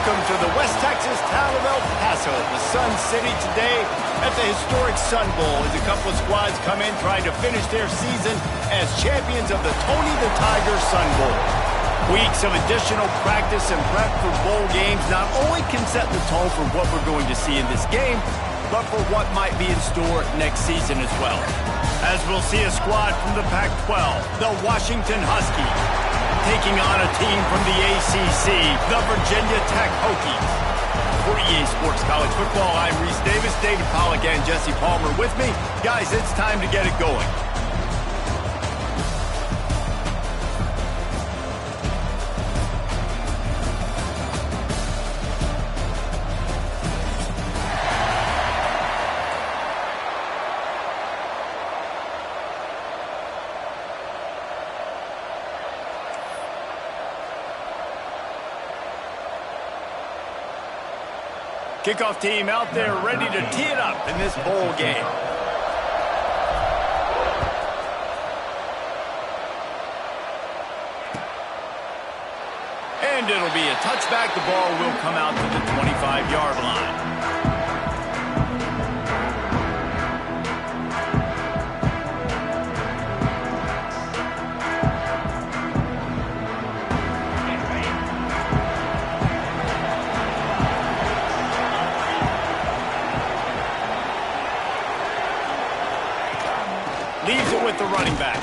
Welcome to the West Texas town of El Paso, the Sun City, today at the historic Sun Bowl as a couple of squads come in trying to finish their season as champions of the Tony the Tiger Sun Bowl. Weeks of additional practice and prep for bowl games not only can set the tone for what we're going to see in this game, but for what might be in store next season as well. As we'll see a squad from the Pac-12, the Washington Huskies, taking on a team from the ACC, the Virginia Tech Hokies. For EA Sports College Football, I'm Reese Davis, David Pollack, and Jesse Palmer with me. Guys, it's time to get it going. Kickoff team out there ready to tee it up in this bowl game. And it'll be a touchback. The ball will come out to the 25-yard line. Leaves it with the running back.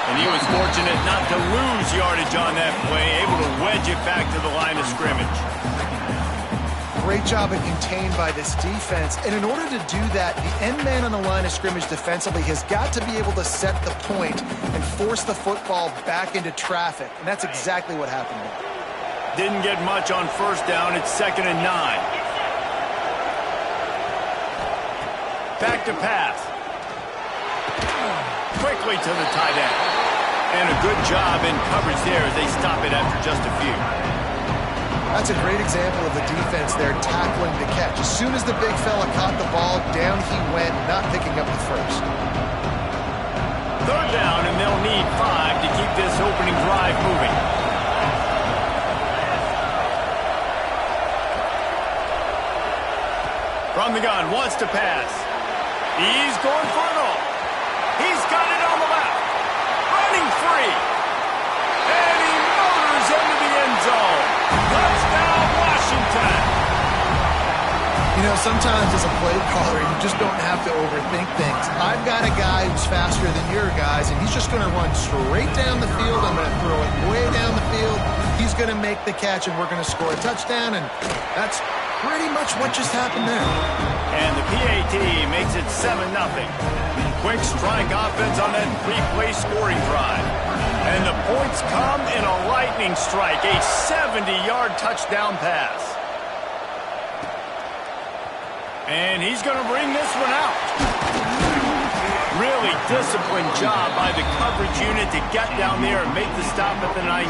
And he was fortunate not to lose yardage on that play, able to wedge it back to the line of scrimmage. Great job of contained by this defense. And in order to do that, the end man on the line of scrimmage defensively has got to be able to set the point and force the football back into traffic. And that's exactly what happened there. Didn't get much on first down. It's 2nd and 9. Back to pass. Quickly to the tight end. And a good job in coverage there as they stop it after just a few. That's a great example of the defense there tackling the catch. As soon as the big fella caught the ball, down he went, not picking up the first. 3rd down, and they'll need 5 to keep this opening drive moving. From the gun, wants to pass. He's going for it all. He's got it on the left. Running free. And he motors into the end zone. Touchdown, Washington. You know, sometimes as a play caller, you just don't have to overthink things. I've got a guy who's faster than your guys, and he's just going to run straight down the field. I'm going to throw it way down the field. He's going to make the catch, and we're going to score a touchdown, and that's pretty much what just happened there. And the PAT makes it 7-0. Quick strike offense on that 3-play scoring drive. And the points come in a lightning strike, a 70-yard touchdown pass. And he's going to bring this one out. Really disciplined job by the coverage unit to get down there and make the stop at the 19.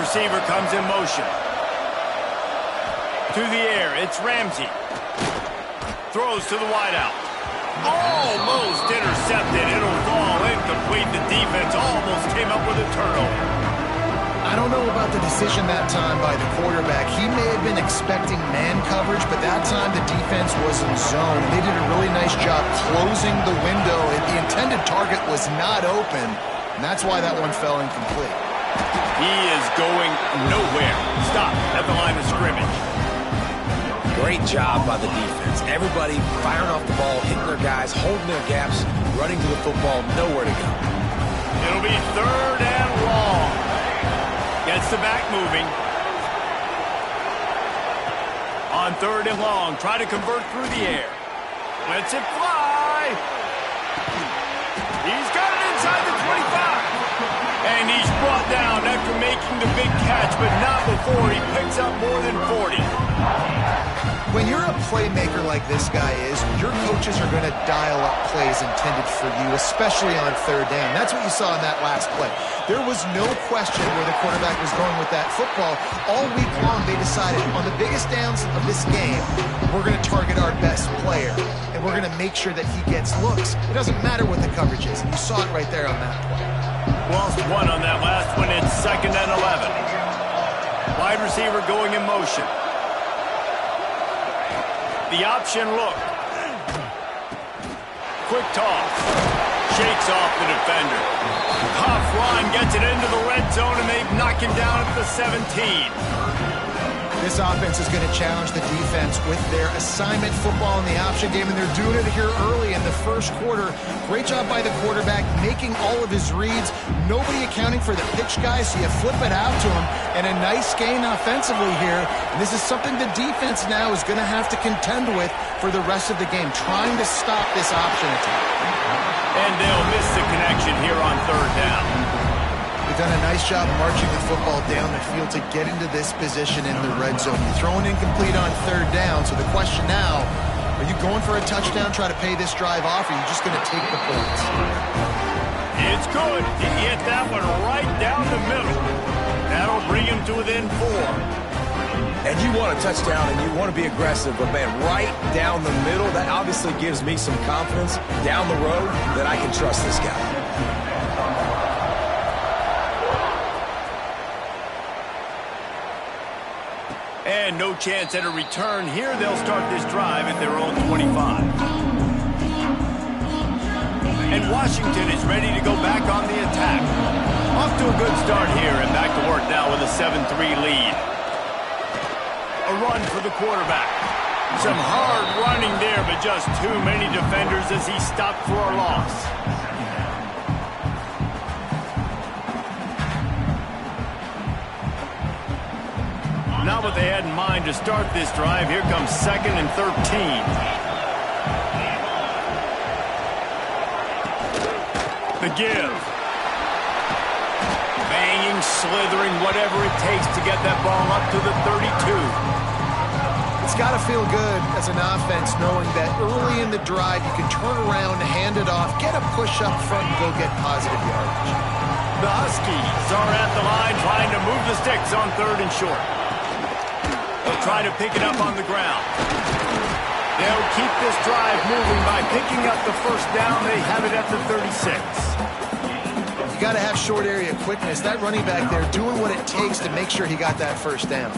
Receiver comes in motion. To the air, it's Ramsey. Throws to the wideout. Almost intercepted. It'll fall incomplete. The defense almost came up with a turnover. I don't know about the decision that time by the quarterback. He may have been expecting man coverage, but that time the defense was in zone. They did a really nice job closing the window. The intended target was not open, and that's why that one fell incomplete. He is going nowhere. Stop at the line of scrimmage. Great job by the defense. Everybody firing off the ball, hitting their guys, holding their gaps, running to the football, nowhere to go. It'll be 3rd and long. Gets the back moving. On 3rd and long, try to convert through the air. Lets it fly. He's got it inside the 25. And he's brought down after making the big catch, but not before he picks up more than 40. When you're a playmaker like this guy is, your coaches are going to dial up plays intended for you, especially on third down. That's what you saw in that last play. There was no question where the quarterback was going with that football. All week long, they decided on the biggest downs of this game, we're going to target our best player, and we're going to make sure that he gets looks. It doesn't matter what the coverage is. And you saw it right there on that play. Lost one on that last one. It's 2nd and 11. Wide receiver going in motion. The option look. Quick toss. Shakes off the defender. Tough run, gets it into the red zone, and they knock him down at the 17. This offense is going to challenge the defense with their assignment football in the option game, and they're doing it here early in the first quarter. Great job by the quarterback, making all of his reads. Nobody accounting for the pitch guy, so you flip it out to him, and a nice gain offensively here. And this is something the defense now is going to have to contend with for the rest of the game, trying to stop this option attack. And they'll miss the connection here on third down. They've done a nice job marching the football down the field to get into this position in the red zone. You're throwing incomplete on third down, so the question now, are you going for a touchdown, try to pay this drive off, or are you just going to take the points? It's good. He hit that one right down the middle. That'll bring him to within 4. And you want a touchdown and you want to be aggressive, but man, right down the middle, that obviously gives me some confidence down the road that I can trust this guy. And no chance at a return here. They'll start this drive at their own 25. And Washington is ready to go back on the attack. Off to a good start here and back to work now with a 7-3 lead. A run for the quarterback. Some hard running there, but just too many defenders as he stopped for a loss. Not what they had in mind to start this drive. Here comes 2nd and 13. The give. Banging, slithering, whatever it takes to get that ball up to the 32. It's got to feel good as an offense knowing that early in the drive you can turn around, hand it off, get a push up front, and go get positive yardage. The Huskies are at the line trying to move the sticks on 3rd and short. They'll try to pick it up on the ground. They'll keep this drive moving by picking up the first down. They have it at the 36. You got to have short area quickness. That running back there doing what it takes to make sure he got that first down.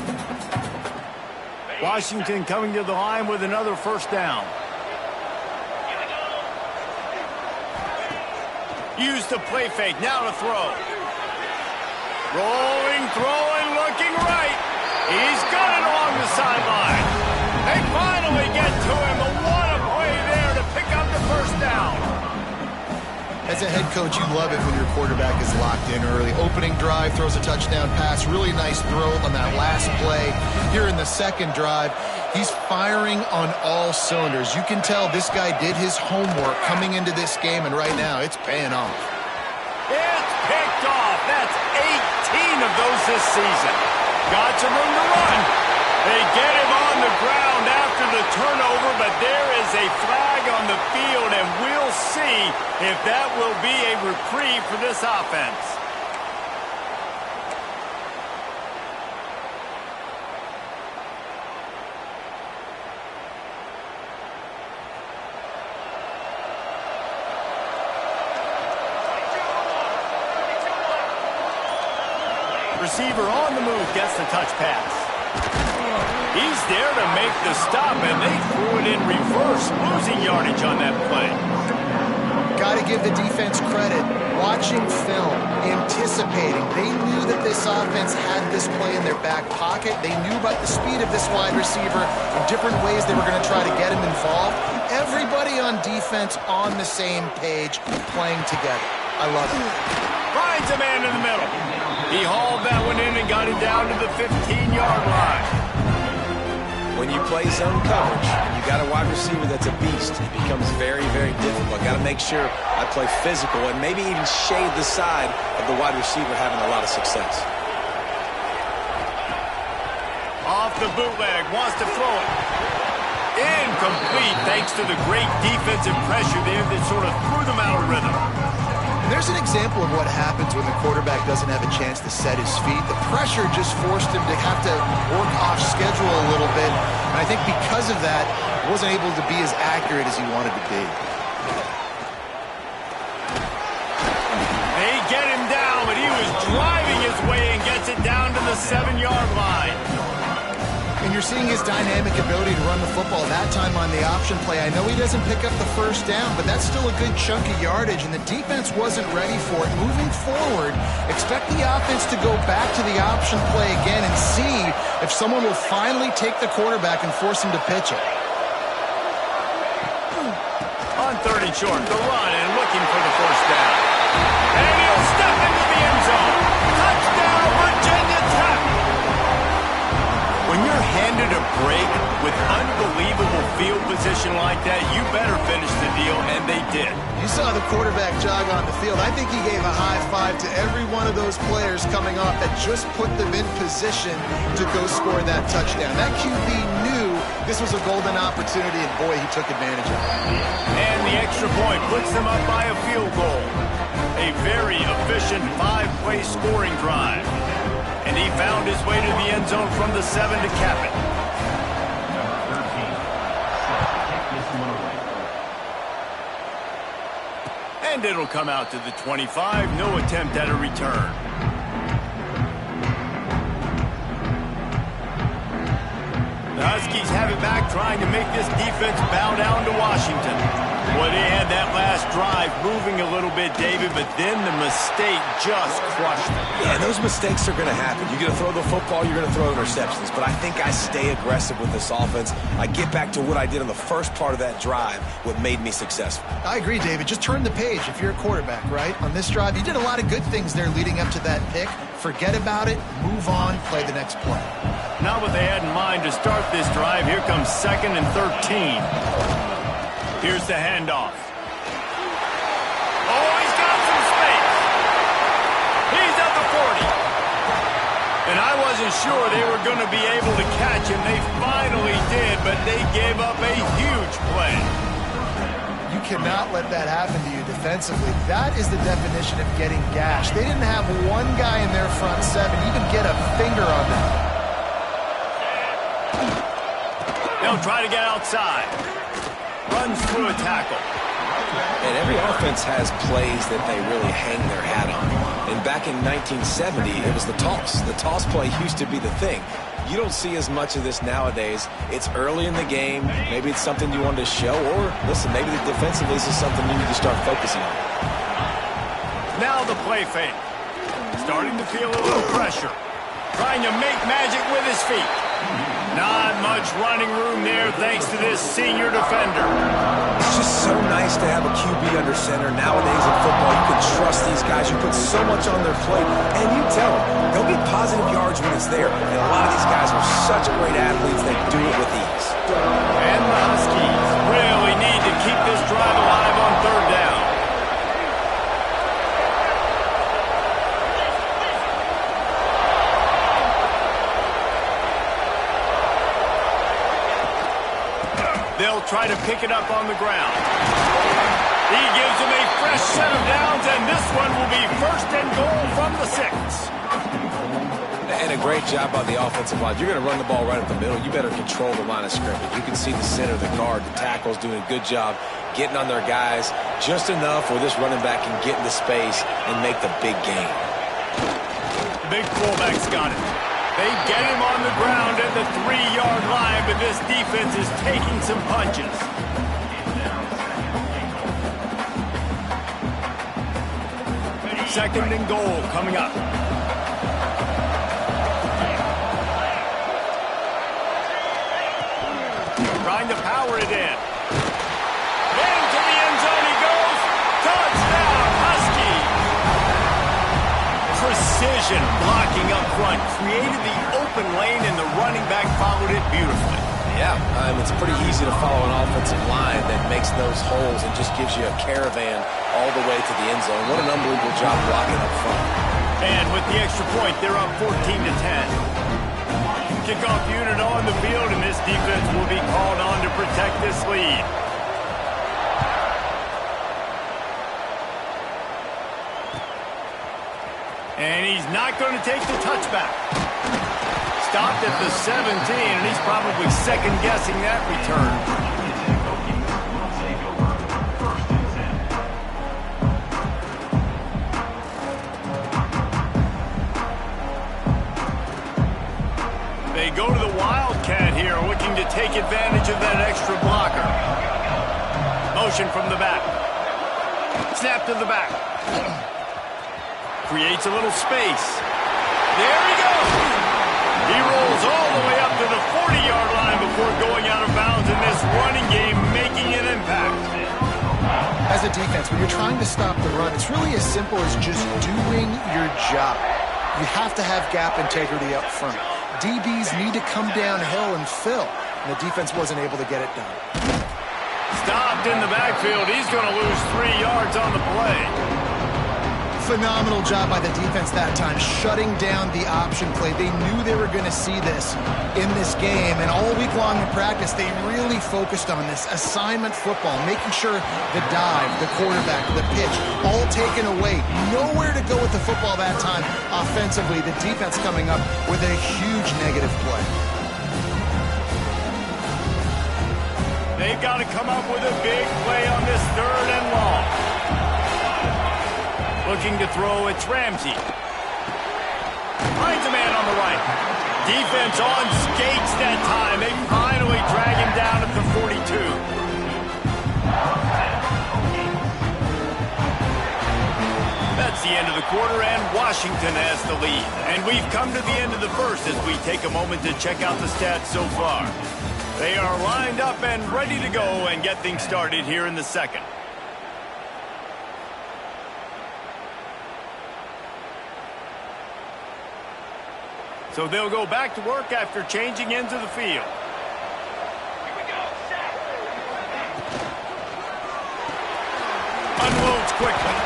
Washington coming to the line with another first down. Use the play fake. Now to throw. Rolling, throwing, looking right. He's got it along the sideline. They finally get to him. But what a play there to pick up the first down. As a head coach, you love it when your quarterback is locked in early. Opening drive, throws a touchdown pass. Really nice throw on that last play. Here in the second drive, he's firing on all cylinders. You can tell this guy did his homework coming into this game, and right now it's paying off. It's picked off. That's 18 of those this season. Got some room to run. They get him on the ground after the turnover, but there is a flag on the field, and we'll see if that will be a reprieve for this offense. Receiver on the move gets the touch pass. He's there to make the stop, and they threw it in reverse, losing yardage on that play. Got to give the defense credit. Watching film, anticipating. They knew that this offense had this play in their back pocket. They knew about the speed of this wide receiver and different ways they were going to try to get him involved. Everybody on defense on the same page, playing together. I love it. Finds a man in the middle. He hauled that one in and got it down to the 15-yard line. When you play zone coverage and you got a wide receiver that's a beast, it becomes very, very difficult. Got to make sure I play physical and maybe even shade the side of the wide receiver having a lot of success. Off the bootleg, wants to throw it. Incomplete thanks to the great defensive pressure there that sort of threw them out of rhythm. There's an example of what happens when the quarterback doesn't have a chance to set his feet. The pressure just forced him to have to work off schedule a little bit. And I think because of that, he wasn't able to be as accurate as he wanted to be. They get him down, but he was driving his way and gets it down to the 7-yard line. And you're seeing his dynamic ability to run the football, that time on the option play. I know he doesn't pick up the first down, but that's still a good chunk of yardage, and the defense wasn't ready for it. Moving forward, expect the offense to go back to the option play again and see if someone will finally take the quarterback and force him to pitch it. On 3rd and short, the run and looking for the first down. And he'll step into the end zone. Touchdown, Virginia Tech! When you're handed a break with unbelievable field position like that, you better finish the deal, and they did. You saw the quarterback jog on the field. I think he gave a high five to every one of those players coming off that just put them in position to go score that touchdown. That QB knew this was a golden opportunity, and boy, he took advantage of it. And the extra point puts them up by a field goal. A very efficient 5-play scoring drive. And he found his way to the end zone from the 7 to cap it. And it'll come out to the 25. No attempt at a return. The Huskies have it back, trying to make this defense bow down to Washington. Boy, they had that last drive moving a little bit, David, but then the mistake just crushed them. Yeah, those mistakes are going to happen. You're going to throw the football, you're going to throw interceptions. But I think I stay aggressive with this offense. I get back to what I did on the first part of that drive, what made me successful. I agree, David. Just turn the page if you're a quarterback, right? On this drive, you did a lot of good things there leading up to that pick. Forget about it, move on, play the next play. Not what they had in mind to start this drive. Here comes 2nd and 13. Here's the handoff. Oh, he's got some space. He's at the 40. And I wasn't sure they were going to be able to catch him. They finally did, but they gave up a huge play. You cannot let that happen to you defensively. That is the definition of getting gashed. They didn't have one guy in their front 7 even get a finger on that. They'll try to get outside. Runs through a tackle. And every offense has plays that they really hang their hat on. And back in 1970, it was the toss. The toss play used to be the thing. You don't see as much of this nowadays. It's early in the game. Maybe it's something you wanted to show. Or, listen, maybe defensively this is something you need to start focusing on. Now the play fake. Starting to feel a little pressure. Trying to make magic with his feet. Not much running room there thanks to this senior defender. It's just so nice to have a QB under center. Nowadays in football, you can trust these guys. You put so much on their plate, and you tell them, they'll get positive yards when it's there. And a lot of these guys are such great athletes, they do it with ease. And the Huskies really need to keep this drive alive on 3rd down. They'll try to pick it up on the ground. He gives them a fresh set of downs, and this one will be 1st and goal from the 6. And a great job by the offensive line. You're going to run the ball right up the middle. You better control the line of scrimmage. You can see the center, the guard, the tackles doing a good job getting on their guys just enough where this running back can get into space and make the big game. Big fullback's got it. They get him on the ground at the 3-yard line, but this defense is taking some punches. Second and goal coming up. Trying to power it in. Into the end zone he goes. Touchdown, Huskies. Precision blocking up front created the open lane, and the running back followed it beautifully. Yeah, it's pretty easy to follow an offensive line that makes those holes and just gives you a caravan all the way to the end zone. What an unbelievable job blocking up front. And with the extra point, they're up 14-10. Kickoff unit on the field, and this defense will be called on to protect this lead. And he's not going to take the touchback. Stopped at the 17, and he's probably second-guessing that return. They go to the Wildcat here, looking to take advantage of that extra blocker. Motion from the back. Snap to the back. Creates a little space. There he goes. He rolls all the way up to the 40-yard line before going out of bounds in this running game, making an impact. As a defense, when you're trying to stop the run, it's really as simple as just doing your job. You have to have gap integrity up front. DBs need to come downhill and fill, and the defense wasn't able to get it done. Stopped in the backfield. He's going to lose 3 yards on the play. Phenomenal job by the defense that time, shutting down the option play. They knew they were going to see this in this game, and all week long in practice, they really focused on this assignment football, making sure the dive, the quarterback, the pitch, all taken away. Nowhere to go with the football that time offensively. The defense coming up with a huge negative play. They've got to come up with a big play on this 3rd and long. Looking to throw, it's Ramsey. Finds a man on the right. Defense on skates that time. They finally drag him down at the 42. That's the end of the quarter, and Washington has the lead. And we've come to the end of the first as we take a moment to check out the stats so far. They are lined up and ready to go and get things started here in the second. So they'll go back to work after changing into the field. Here we go, set. Unloads quickly.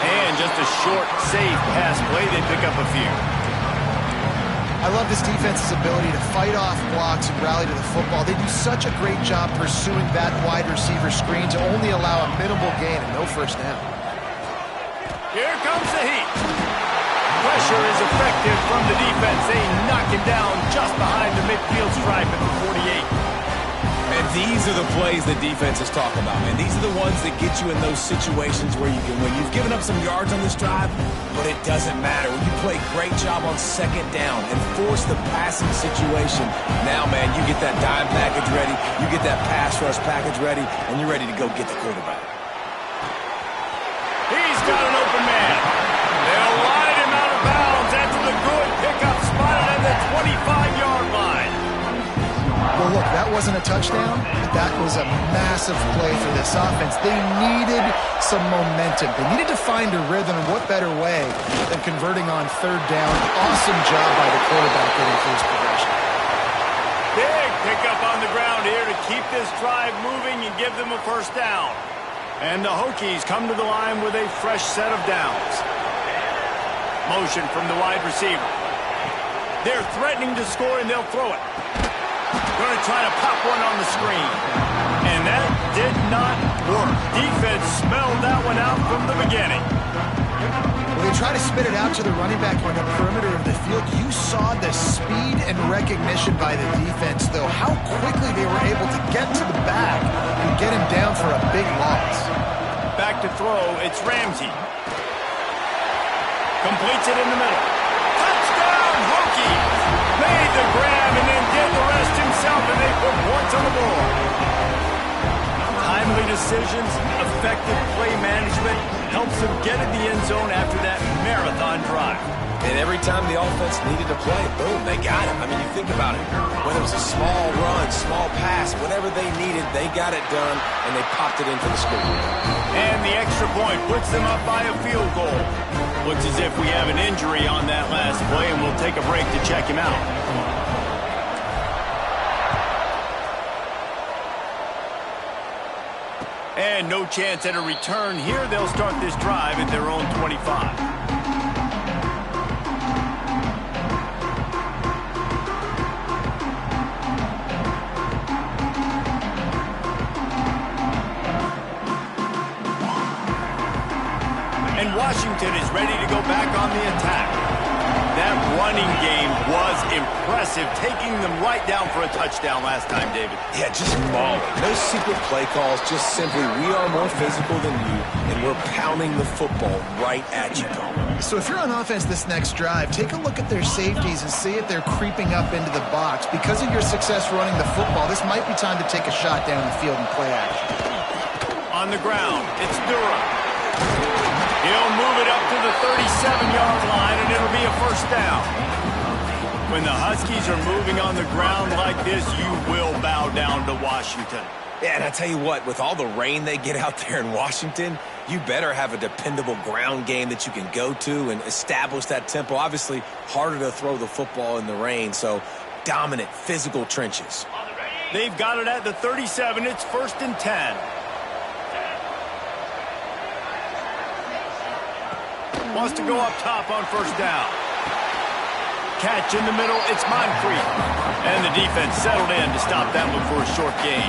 And just a short, safe pass play. They pick up a few. I love this defense's ability to fight off blocks and rally to the football. They do such a great job pursuing that wide receiver screen to only allow a minimal gain and no first down. Here comes the heat. Pressure is effective from the defense. They knock him down just behind the midfield stripe at the 48. And these are the plays that defenses talk about, man. These are the ones that get you in those situations where you can win. You've given up some yards on this drive, but it doesn't matter. When you play a great job on 2nd down and force the passing situation, now, man, you get that dime package ready, you get that pass rush package ready, and you're ready to go get the quarterback. He's got an open man. They'll ride him out of bounds after the good pickup spotted at the 25-yard line. Well, look, that wasn't a touchdown, but that was a massive play for this offense. They needed some momentum. They needed to find a rhythm, and what better way than converting on 3rd down. Awesome job by the quarterback getting first possession. Big pickup on the ground here to keep this drive moving and give them a first down. And the Hokies come to the line with a fresh set of downs. Motion from the wide receiver. They're threatening to score, and they'll throw it. Going to try to pop one on the screen. And that did not work. Defense smelled that one out from the beginning. When they try to spit it out to the running back on the perimeter of the field, you saw the speed and recognition by the defense, though, how quickly they were able to get to the back and get him down for a big loss. Back to throw, it's Ramsey. Completes it in the middle. Touchdown, Hokies! Made the grab and then did the rest himself, and they put points on the board. Timely decisions, effective play management helps them get in the end zone after that marathon drive. And every time the offense needed to play, boom, they got it. I mean, you think about it. Whether it was a small run, small pass, whatever they needed, they got it done, and they popped it in for the score. And the extra point puts them up by a field goal. Looks as if we have an injury on that last play, and we'll take a break to check him out. And no chance at a return here. They'll start this drive at their own 25. the attack. That running game was impressive, taking them right down for a touchdown last time, David. Yeah, just mauling. No secret play calls, just simply we are more physical than you, and we're pounding the football right at you, Palmer. So if you're on offense this next drive, take a look at their safeties and see if they're creeping up into the box. Because of your success running the football, this might be time to take a shot down the field and play action. On the ground, it's Durham. He'll move it up to the 37-yard line, and it'll be a first down. When the Huskies are moving on the ground like this, you will bow down to Washington. Yeah, and I tell you what, with all the rain they get out there in Washington, you better have a dependable ground game that you can go to and establish that tempo. Obviously, harder to throw the football in the rain, so dominant, physical trenches. They've got it at the 37. It's 1st and 10. Wants to go up top on first down. Catch in the middle, it's Moncrief. And the defense settled in to stop that one for a short gain.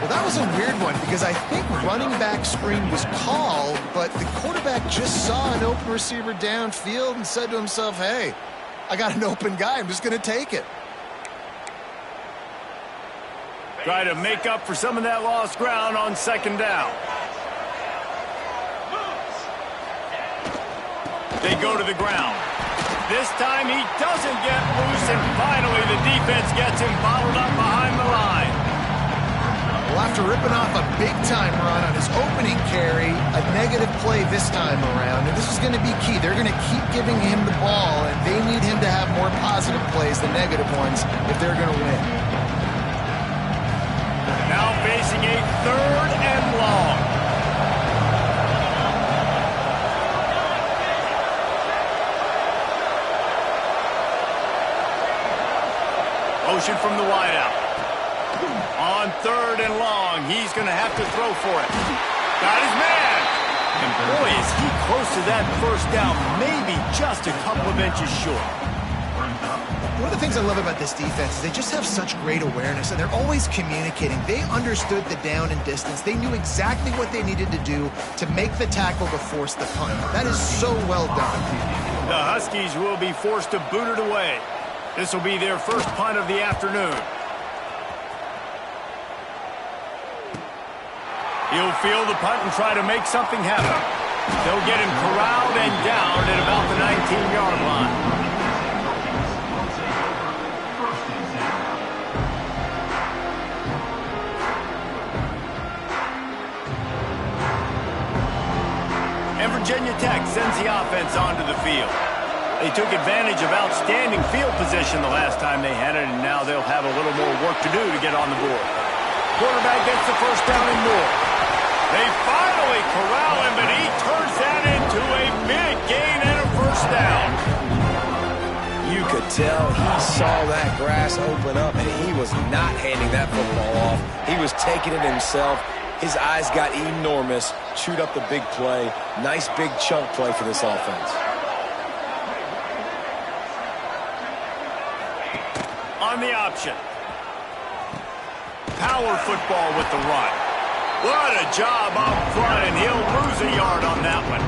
Well, that was a weird one because I think running back screen was called, but the quarterback just saw an open receiver downfield and said to himself, hey, I got an open guy, I'm just going to take it. Try to make up for some of that lost ground on second down. They go to the ground. This time he doesn't get loose, and finally the defense gets him bottled up behind the line. Well, after ripping off a big-time run on his opening carry, a negative play this time around, and this is going to be key. They're going to keep giving him the ball, and they need him to have more positive plays than negative ones if they're going to win. Now facing a 3rd and long. Motion from the wideout. On 3rd and long, he's going to have to throw for it. Got his man. And boy, is he close to that first down, maybe just a couple of inches short. One of the things I love about this defense is they just have such great awareness, and they're always communicating. They understood the down and distance. They knew exactly what they needed to do to make the tackle to force the punt. That is so well done. The Huskies will be forced to boot it away. This will be their first punt of the afternoon. He'll field the punt and try to make something happen. They'll get him corralled and down at about the 19-yard line. And Virginia Tech sends the offense onto the field. They took advantage of outstanding field position the last time they had it, and now they'll have a little more work to do to get on the board. Quarterback gets the first down and more. They finally corral him, but he turns that into a big gain and a first down. You could tell he saw that grass open up, and he was not handing that football off. He was taking it himself. His eyes got enormous, chewed up the big play. Nice big chunk play for this offense. On the option. Power football with the run. What a job up front, and he'll lose a yard on that one.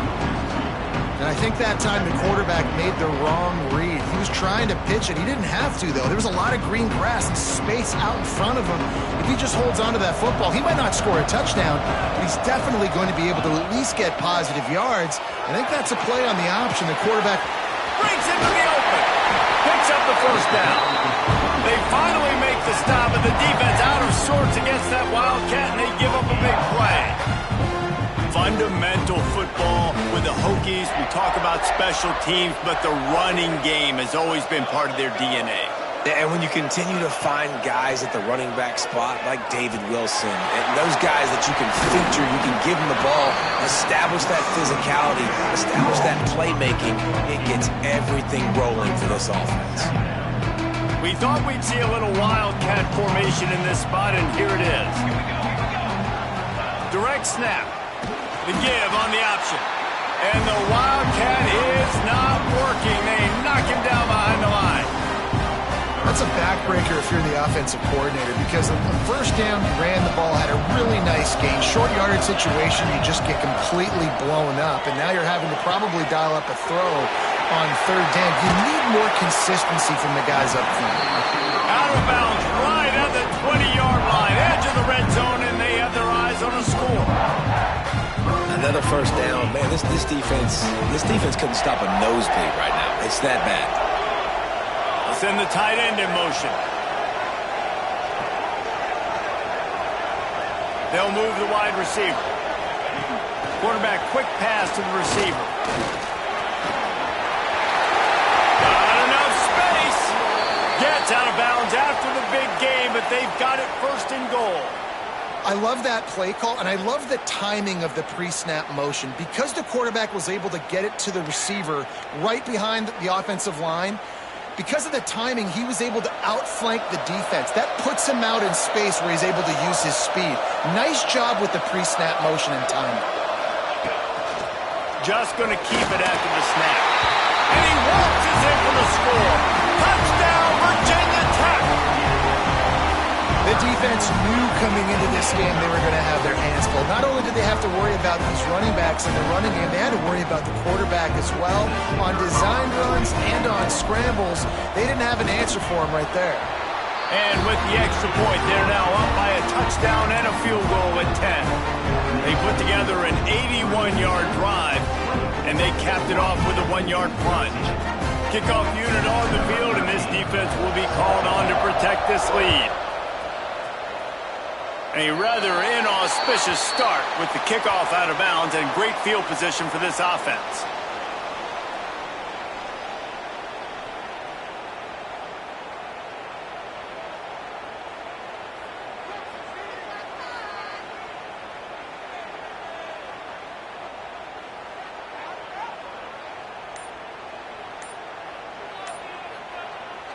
And I think that time the quarterback made the wrong read. He was trying to pitch it. He didn't have to, though. There was a lot of green grass and space out in front of him. If he just holds onto that football, he might not score a touchdown, but he's definitely going to be able to at least get positive yards. I think that's a play on the option. The quarterback brings into the open. Picks up the first down. They finally make the stop, and the defense out of sorts against that Wildcat, and they give up a big play. Fundamental football with the Hokies. We talk about special teams, but the running game has always been part of their DNA. And when you continue to find guys at the running back spot like David Wilson, and those guys that you can feature, you can give them the ball, establish that physicality, establish that playmaking, it gets everything rolling for this offense. We thought we'd see a little Wildcat formation in this spot, and here it is. Direct snap. The give on the option. And the Wildcat is not working. They knock him down behind the line. That's a backbreaker if you're the offensive coordinator, because on first down, you ran the ball, had a really nice gain. Short yardage situation, you just get completely blown up, and now you're having to probably dial up a throw on third down. You need more consistency from the guys up front. Out of bounds, right at the 20-yard line, edge of the red zone, and they have their eyes on a score. Another first down. Man, this defense couldn't stop a nosebleed right now. It's that bad. Let's send the tight end in motion. They'll move the wide receiver. Quarterback, quick pass to the receiver. Not enough space. Gets out of bounds after the big game, but they've got it first and goal. I love that play call, and I love the timing of the pre-snap motion. Because the quarterback was able to get it to the receiver right behind the offensive line, because of the timing, he was able to outflank the defense. That puts him out in space where he's able to use his speed. Nice job with the pre-snap motion and timing. Just going to keep it after the snap. And he waltzes in for the score. Touchdown, Virginia Tech! The defense knew coming into this game they were going to have their hands full. Not only did they have to worry about these running backs in the running game, they had to worry about the quarterback as well. On design runs and on scrambles, they didn't have an answer for him right there. And with the extra point, they're now up by a touchdown and a field goal at 10. They put together an 81-yard drive, and they capped it off with a 1-yard plunge. Kickoff unit on the field, and this defense will be called on to protect this lead. A rather inauspicious start with the kickoff out of bounds and great field position for this offense.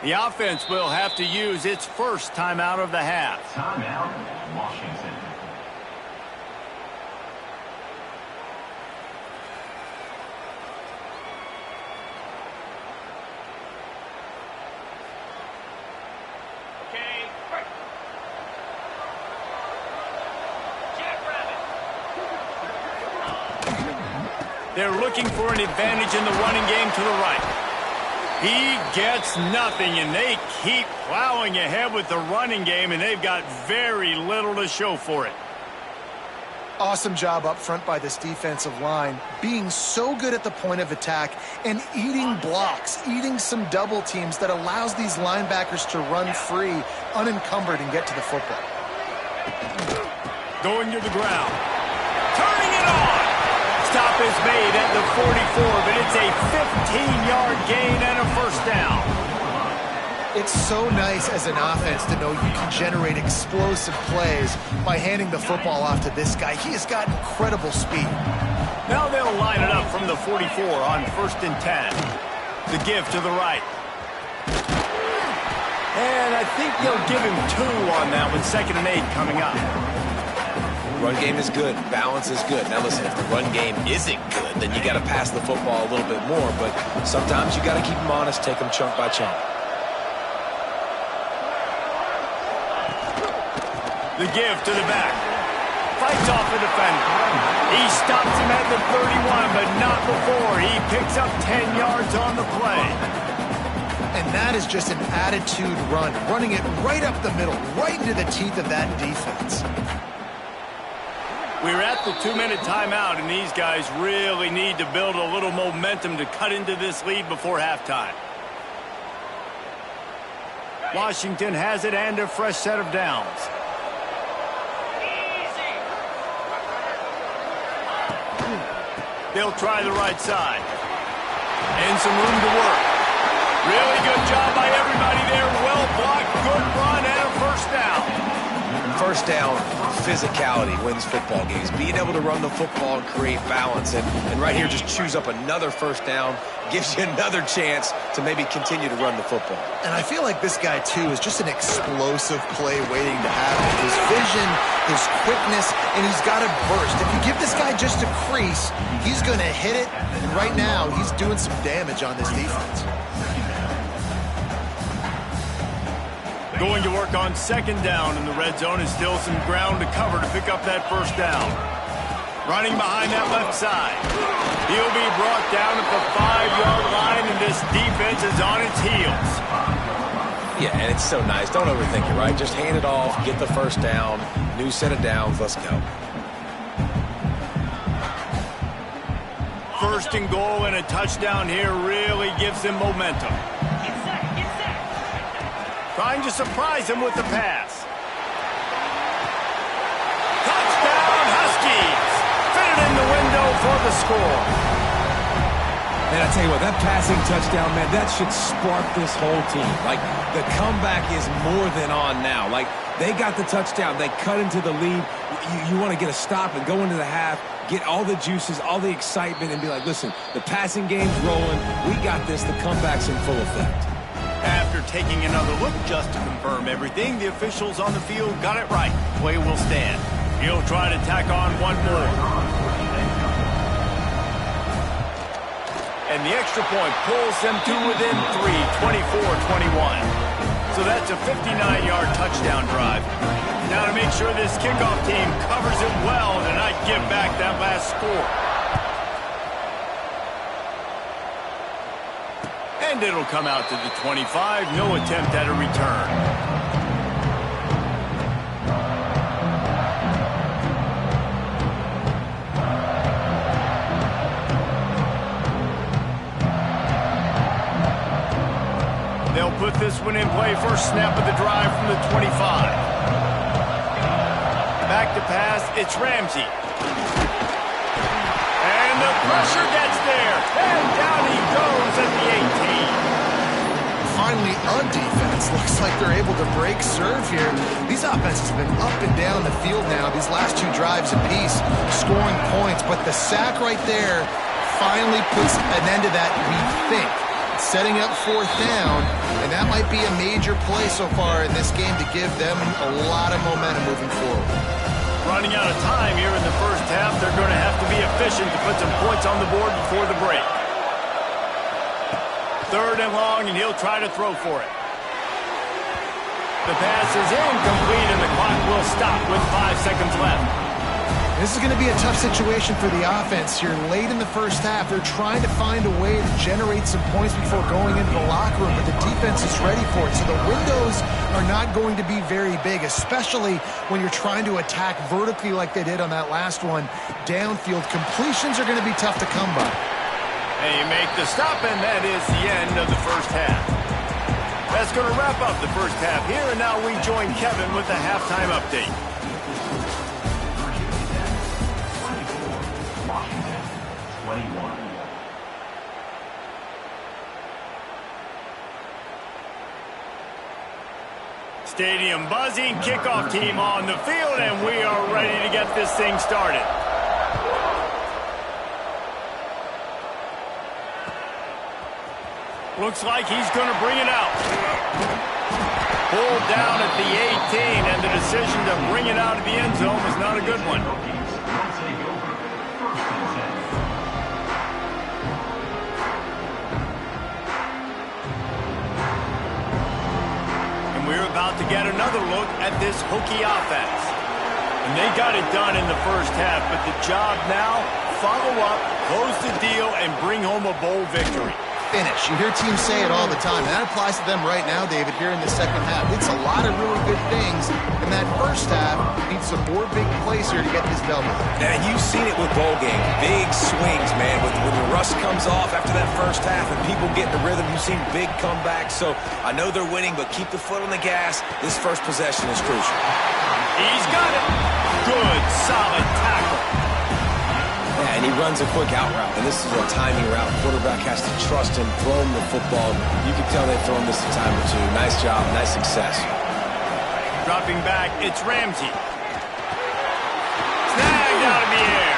The offense will have to use its first timeout of the half. Timeout, Washington. Okay. They're looking for an advantage in the running game to the right. He gets nothing, and they keep plowing ahead with the running game, and they've got very little to show for it. Awesome job up front by this defensive line, being so good at the point of attack and eating blocks, eating some double teams that allows these linebackers to run free, unencumbered, and get to the football. Going to the ground. Turning it on. Stop is made at the 44, but it's a 15-yard gain and a first down. It's so nice as an offense to know you can generate explosive plays by handing the football off to this guy. He has got incredible speed. Now they'll line it up from the 44 on 1st and 10. The give to the right. And I think they'll give him 2 on that with 2nd and 8 coming up. Run game is good. Balance is good. Now listen, if the run game isn't good, then you got to pass the football a little bit more. But sometimes you got to keep them honest, take them chunk by chunk. The give to the back. Fights off the defender. He stops him at the 31, but not before. He picks up 10 yards on the play. And that is just an attitude run, running it right up the middle, right into the teeth of that defense. We're at the 2-minute timeout, and these guys really need to build a little momentum to cut into this lead before halftime. Washington has it and a fresh set of downs. They'll try the right side. And some room to work. Really good job by everybody there. Well blocked, good run, and a first down. First down, physicality wins football games. Being able to run the football and create balance. And right here, just choose up another first down. Gives you another chance to maybe continue to run the football. And I feel like this guy, too, is just an explosive play waiting to happen. His vision, his quickness, and he's got a burst. If you give this guy just a crease, he's going to hit it. And right now, he's doing some damage on this defense. Going to work on second down in the red zone, is still some ground to cover to pick up that first down. Running behind that left side. He'll be brought down at the 5-yard line, and this defense is on its heels. Yeah, and it's so nice. Don't overthink it, right? Just hand it off, get the first down, new set of downs, let's go. First and goal and a touchdown here really gives them momentum. Trying to surprise him with the pass. Touchdown, Huskies! Fitted in the window for the score. And I tell you what, that passing touchdown, man, that should spark this whole team. Like, the comeback is more than on now. Like, they got the touchdown. They cut into the lead. You want to get a stop and go into the half, get all the juices, all the excitement, and be like, listen, the passing game's rolling. We got this. The comeback's in full effect. After taking another look just to confirm everything, the officials on the field got it right. Play will stand. He'll try to tack on one more. And the extra point pulls them to within 3, 24-21. So that's a 59-yard touchdown drive. Now to make sure this kickoff team covers it well and not give back that last score. And it'll come out to the 25. No attempt at a return. They'll put this one in play. First snap of the drive from the 25. Back to pass. It's Ramsey. And the pressure gets there. And down he goes at the 18. Finally, on defense, looks like they're able to break serve here. These offenses have been up and down the field now, these last two drives apiece, scoring points. But the sack right there finally puts an end to that, we think. Setting up fourth down, and that might be a major play so far in this game to give them a lot of momentum moving forward. Running out of time here in the first half, they're going to have to be efficient to put some points on the board before the break. Third and long, and he'll try to throw for it. The pass is incomplete, and the clock will stop with 5 seconds left. This is going to be a tough situation for the offense here. Late in the first half, they're trying to find a way to generate some points before going into the locker room, but the defense is ready for it. So the windows are not going to be very big, especially when you're trying to attack vertically like they did on that last one. Downfield completions are going to be tough to come by. And you make the stop, and that is the end of the first half. That's going to wrap up the first half here, and now we join Kevin with the halftime update. Washington, 21. Stadium buzzing, kickoff team on the field, and we are ready to get this thing started. Looks like he's going to bring it out. Pulled down at the 18, and the decision to bring it out of the end zone was not a good one. And we're about to get another look at this Hokie offense. And they got it done in the first half, but the job now, follow up, close the deal, and bring home a bowl victory. Finish. You hear teams say it all the time, and that applies to them right now, David, here in the second half. It's a lot of really good things, and that first half needs some more big plays here to get this W. And you've seen it with bowl games. Big swings, man. When the rust comes off after that first half and people get in the rhythm, you've seen big comebacks. So I know they're winning, but keep the foot on the gas. This first possession is crucial. He's got it. Good, solid tackle. Yeah, and he runs a quick out route, and this is a timing route. Quarterback has to trust him, throw him the football. You can tell they've thrown this a time or two. Nice job, nice success. Dropping back, it's Ramsey. Snagged out of the air.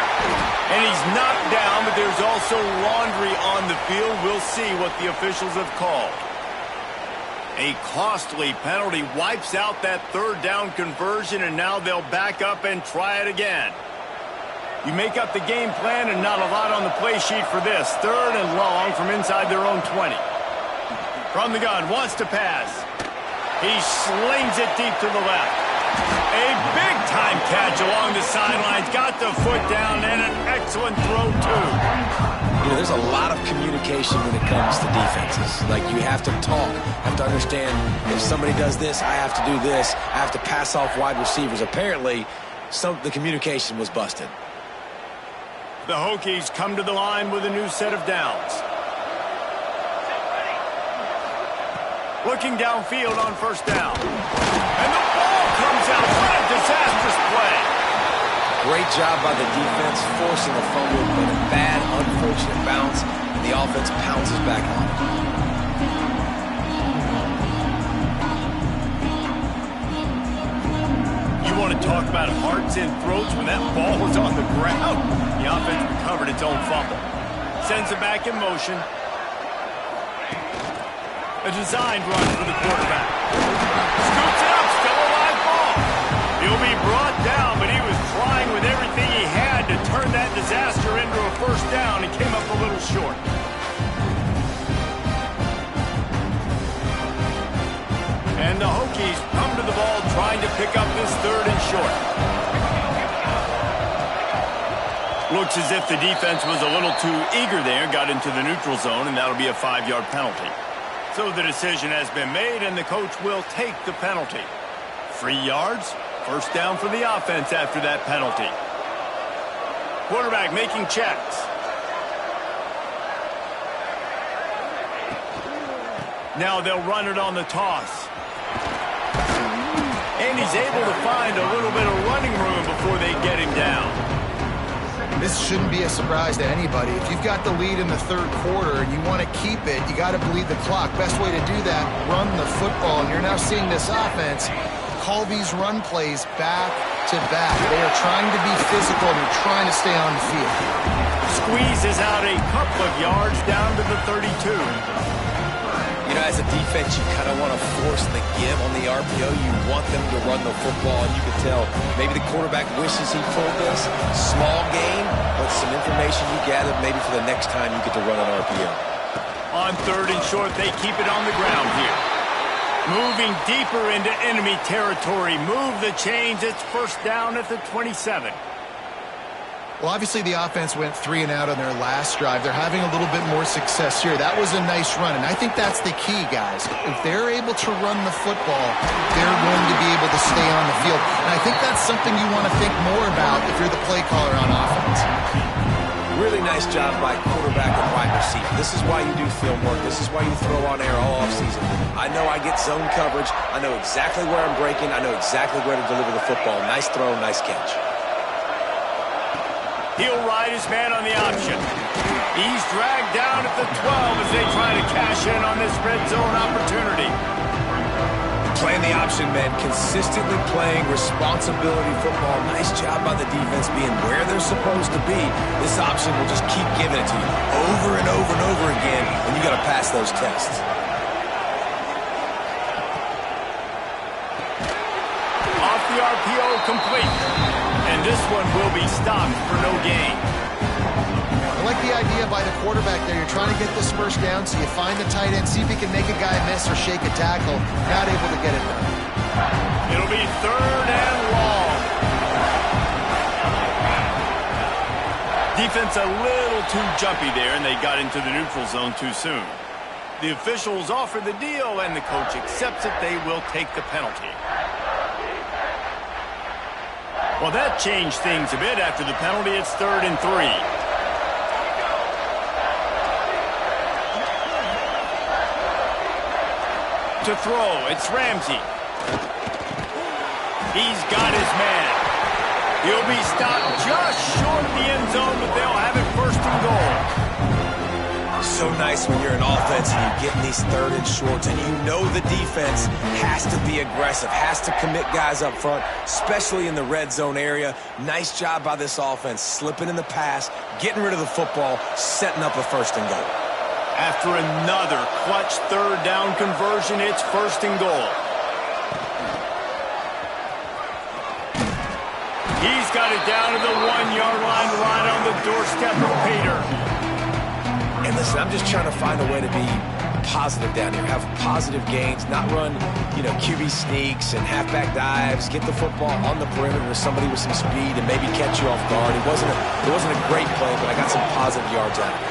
And he's knocked down, but there's also laundry on the field. We'll see what the officials have called. A costly penalty wipes out that third down conversion, and now they'll back up and try it again. You make up the game plan, and not a lot on the play sheet for this. Third and long from inside their own 20. From the gun, wants to pass. He slings it deep to the left. A big-time catch along the sidelines. Got the foot down and an excellent throw, too. You know, there's a lot of communication when it comes to defenses. Like, you have to talk, have to understand if somebody does this, I have to do this. I have to pass off wide receivers. Apparently, the communication was busted. The Hokies come to the line with a new set of downs. Looking downfield on first down. And the ball comes out. What a disastrous play. Great job by the defense, forcing a fumble, but a bad, unfortunate bounce, and the offense pounces back on it. You want to talk about hearts and throats when that ball was on the ground? The offense recovered its own fumble. Sends it back in motion. A designed run for the quarterback. Scoots it up, still a live ball. He'll be brought down, but he was trying with everything he had to turn that disaster into a first down and came up a little short. And the Hokies come to the ball trying to pick up this third and short. Looks as if the defense was a little too eager there, got into the neutral zone, and that'll be a 5-yard penalty. So the decision has been made, and the coach will take the penalty. 3 yards, first down for the offense after that penalty. Quarterback making checks. Now they'll run it on the toss. And he's able to find a little bit of running room before they get him down. This shouldn't be a surprise to anybody. If you've got the lead in the third quarter and you want to keep it, you got to bleed the clock. Best way to do that, run the football. And you're now seeing this offense call these run plays back to back. They are trying to be physical and they're trying to stay on the field. Squeezes out a couple of yards down to the 32. You know, as a defense, you kind of want to force the give on the RPO. You want them to run the football, and you can tell maybe the quarterback wishes he pulled this. Small gain, but some information you gathered maybe for the next time you get to run an RPO. On third and short, they keep it on the ground here. Moving deeper into enemy territory. Move the chains. It's first down at the 27. Well, obviously the offense went 3 and out on their last drive. They're having a little bit more success here. That was a nice run, and I think that's the key, guys. If they're able to run the football, they're going to be able to stay on the field. And I think that's something you want to think more about if you're the play caller on offense. Really nice job by quarterback and wide receiver. This is why you do film work. This is why you throw on air all offseason. I know I get zone coverage. I know exactly where I'm breaking. I know exactly where to deliver the football. Nice throw, nice catch. He'll ride his man on the option. He's dragged down at the 12 as they try to cash in on this red zone opportunity. Playing the option, man. Consistently playing responsibility football. Nice job by the defense being where they're supposed to be. This option will just keep giving it to you over and over and over again, and you got to pass those tests. Off the RPO, complete. And this one will be stopped for no gain. I like the idea by the quarterback there. You're trying to get this first down, so you find the tight end, see if he can make a guy miss or shake a tackle. Not able to get it done. It'll be third and long. Defense a little too jumpy there, and they got into the neutral zone too soon. The officials offer the deal, and the coach accepts it. They will take the penalty. Well, that changed things a bit. After the penalty, it's third and 3. To throw, it's Ramsey. He's got his man. He'll be stopped just short of the end zone, but they'll have it first and goal. So nice when you're an offense and you get in these third and shorts, and you know the defense has to be aggressive, has to commit guys up front, especially in the red zone area. Nice job by this offense, slipping in the pass, getting rid of the football, setting up a first and goal. After another clutch third down conversion, it's first and goal. He's got it down to the 1-yard line, right on the doorstep of Peter. And listen, I'm just trying to find a way to be positive down here. Have positive gains, not run, QB sneaks and halfback dives. Get the football on the perimeter to somebody with some speed and maybe catch you off guard. It wasn't a great play, but I got some positive yards out of it.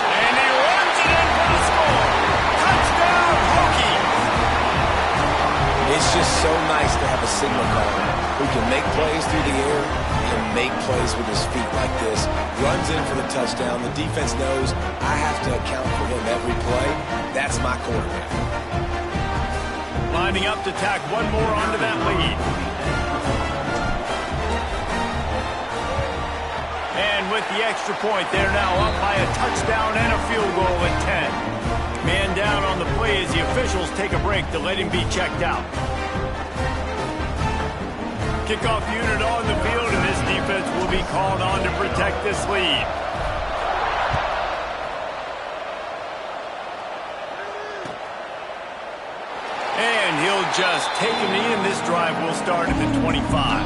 And he runs it in for the score. Touchdown, Hokies! It's just so nice to have a signal caller who can make plays through the air and make plays with his feet like this. Runs in for the touchdown. The defense knows I have to account for him every play. That's my quarterback. Lining up to tack one more onto that lead. And with the extra point, they're now up by a touchdown and a field goal at 10. Man down on the play as the officials take a break to let him be checked out. Kickoff unit on the field, and this defense will be called on to protect this lead. And he'll just take a knee, and this drive will start at the 25.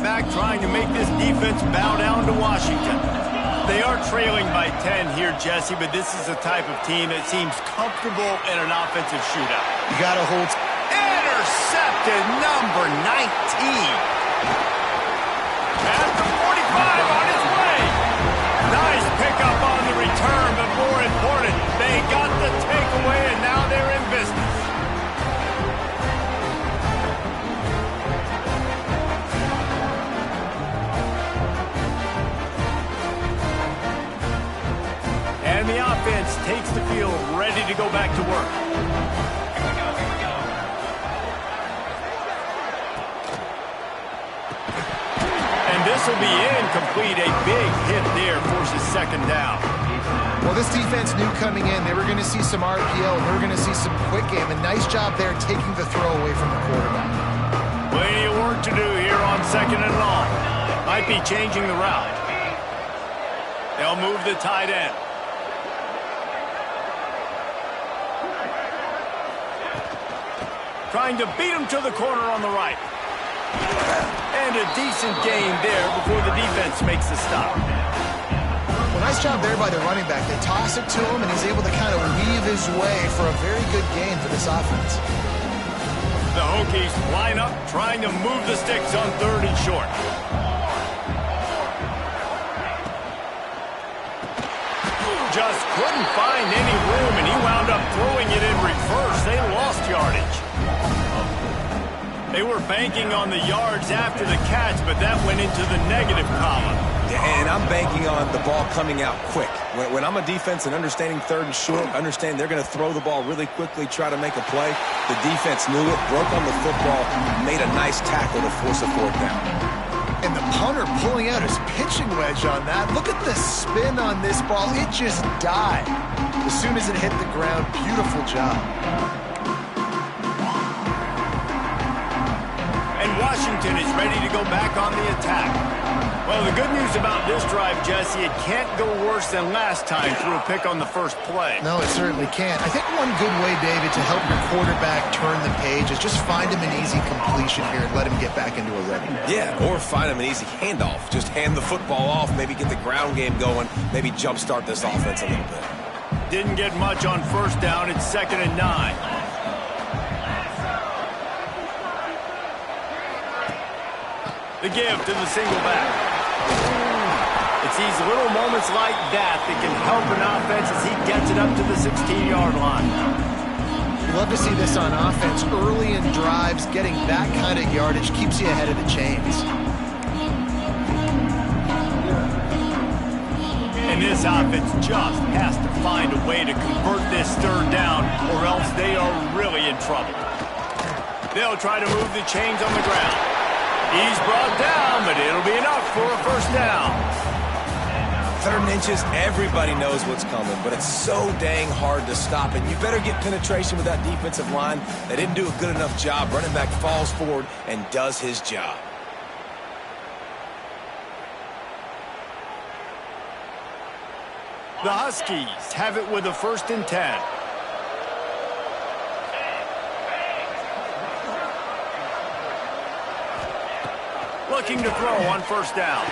Back trying to make this defense bow down to Washington. They are trailing by 10 here, Jesse, but this is a type of team that seems comfortable in an offensive shootout. You got to hold. Intercepted, number 19. At the 45 on his way. Nice pickup on the return, but more important, they got the takeaway, and now they're in business. And the offense takes the field, ready to go back to work. And this will be incomplete. A big hit there forces second down. Well, this defense knew coming in they were going to see some RPO, and they were going to see some quick game. A nice job there taking the throw away from the quarterback. Plenty of work to do here on second and long. Might be changing the route. They'll move the tight end. Trying to beat him to the corner on the right. And a decent gain there before the defense makes the stop. Well, nice job there by the running back. They toss it to him, and he's able to kind of weave his way for a very good gain for this offense. The Hokies line up, trying to move the sticks on 3rd and short. Just couldn't find any room, and he wound up throwing it in reverse. They lost yardage. They were banking on the yards after the catch, but that went into the negative column. And I'm banking on the ball coming out quick. When I'm a defense and understanding 3rd and short, understand they're going to throw the ball really quickly, try to make a play. The defense knew it, broke on the football, made a nice tackle to force a 4th down. And the punter pulling out his pitching wedge on that. Look at the spin on this ball. It just died as soon as it hit the ground. Beautiful job. And Washington is ready to go back on the attack. Well, the good news about this drive, Jesse, it can't go worse than last time through a pick on the first play. No, it certainly can't. I think one good way, David, to help your quarterback turn the page is just find him an easy completion here and let him get back into a rhythm. Yeah, or find him an easy handoff. Just hand the football off, maybe get the ground game going, maybe jumpstart this offense a little bit. Didn't get much on 1st down. It's 2nd and 9. The give to the single back. It's these little moments like that that can help an offense as he gets it up to the 16-yard line. You love to see this on offense. Early in drives, getting that kind of yardage keeps you ahead of the chains. And this offense just has to find a way to convert this 3rd down, or else they are really in trouble. They'll try to move the chains on the ground. He's brought down, but it'll be enough for a 1st down. 3rd and inches, everybody knows what's coming, but it's so dang hard to stop it. You better get penetration with that defensive line. They didn't do a good enough job. Running back falls forward and does his job. The Huskies have it with a 1st and 10. Looking to throw on 1st down.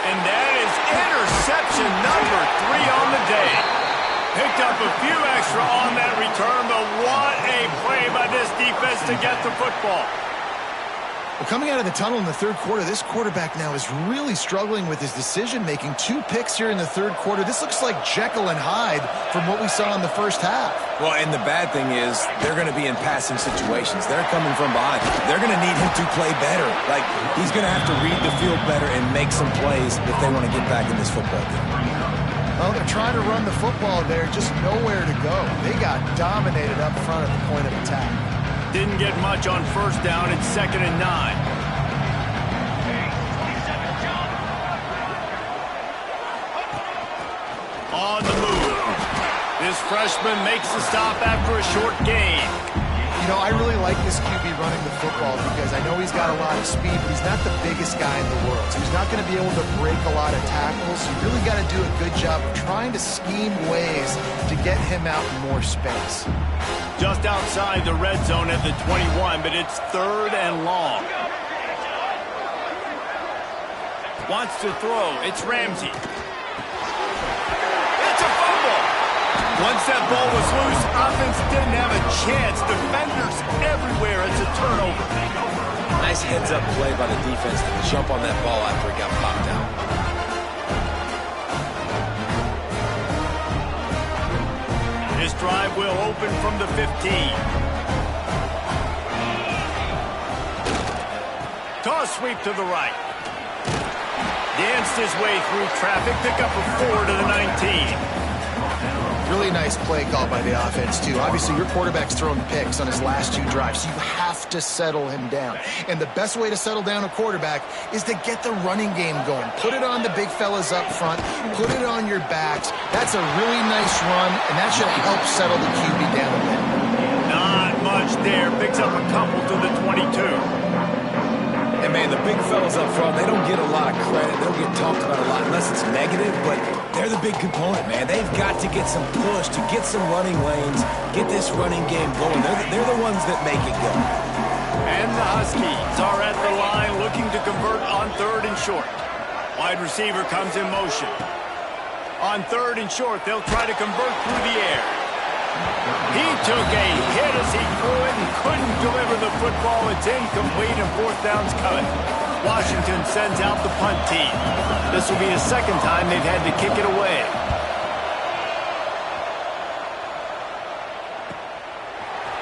And that is interception number 3 on the day. Picked up a few extra on that return, but what a play by this defense to get the football. Well, coming out of the tunnel in the 3rd quarter, this quarterback now is really struggling with his decision-making. 2 picks here in the 3rd quarter. This looks like Jekyll and Hyde from what we saw in the 1st half. Well, and the bad thing is they're going to be in passing situations. They're coming from behind. They're going to need him to play better. Like, he's going to have to read the field better and make some plays if they want to get back in this football game. Well, they're trying to run the football there, just nowhere to go. They got dominated up front at the point of attack. Didn't get much on 1st down. It's 2nd and 9. On the move. This freshman makes the stop after a short gain. You know, I really like this QB running the football because I know he's got a lot of speed, but he's not the biggest guy in the world. So he's not going to be able to break a lot of tackles. You really got to do a good job of trying to scheme ways to get him out in more space. Just outside the red zone at the 21, but it's 3rd and long. Wants to throw. It's Ramsey. It's a fumble. Once that ball was loose, offense didn't have a chance. Defenders everywhere. It's a turnover. Nice heads-up play by the defense to jump on that ball after it got popped out. This drive will open from the 15. Toss sweep to the right. Danced his way through traffic. Pick up a 4 to the 19. Really nice play call by the offense, too. Obviously, your quarterback's throwing picks on his last 2 drives, so you have to settle him down. And the best way to settle down a quarterback is to get the running game going. Put it on the big fellas up front. Put it on your backs. That's a really nice run, and that should help settle the QB down a bit. Not much there. Picks up a couple to the 22. And, man, the big fellas up front, they don't get a lot of credit. They don't get talked about a lot unless it's negative, but they're the big component, man. They've got to get some push, to get some running lanes, get this running game going. They're the ones that make it go. And the Huskies are at the line looking to convert on 3rd and short. Wide receiver comes in motion. On 3rd and short, they'll try to convert through the air. He took a hit as he threw it and couldn't deliver the football. It's incomplete and 4th down's coming. Washington sends out the punt team. This will be the 2nd time they've had to kick it away.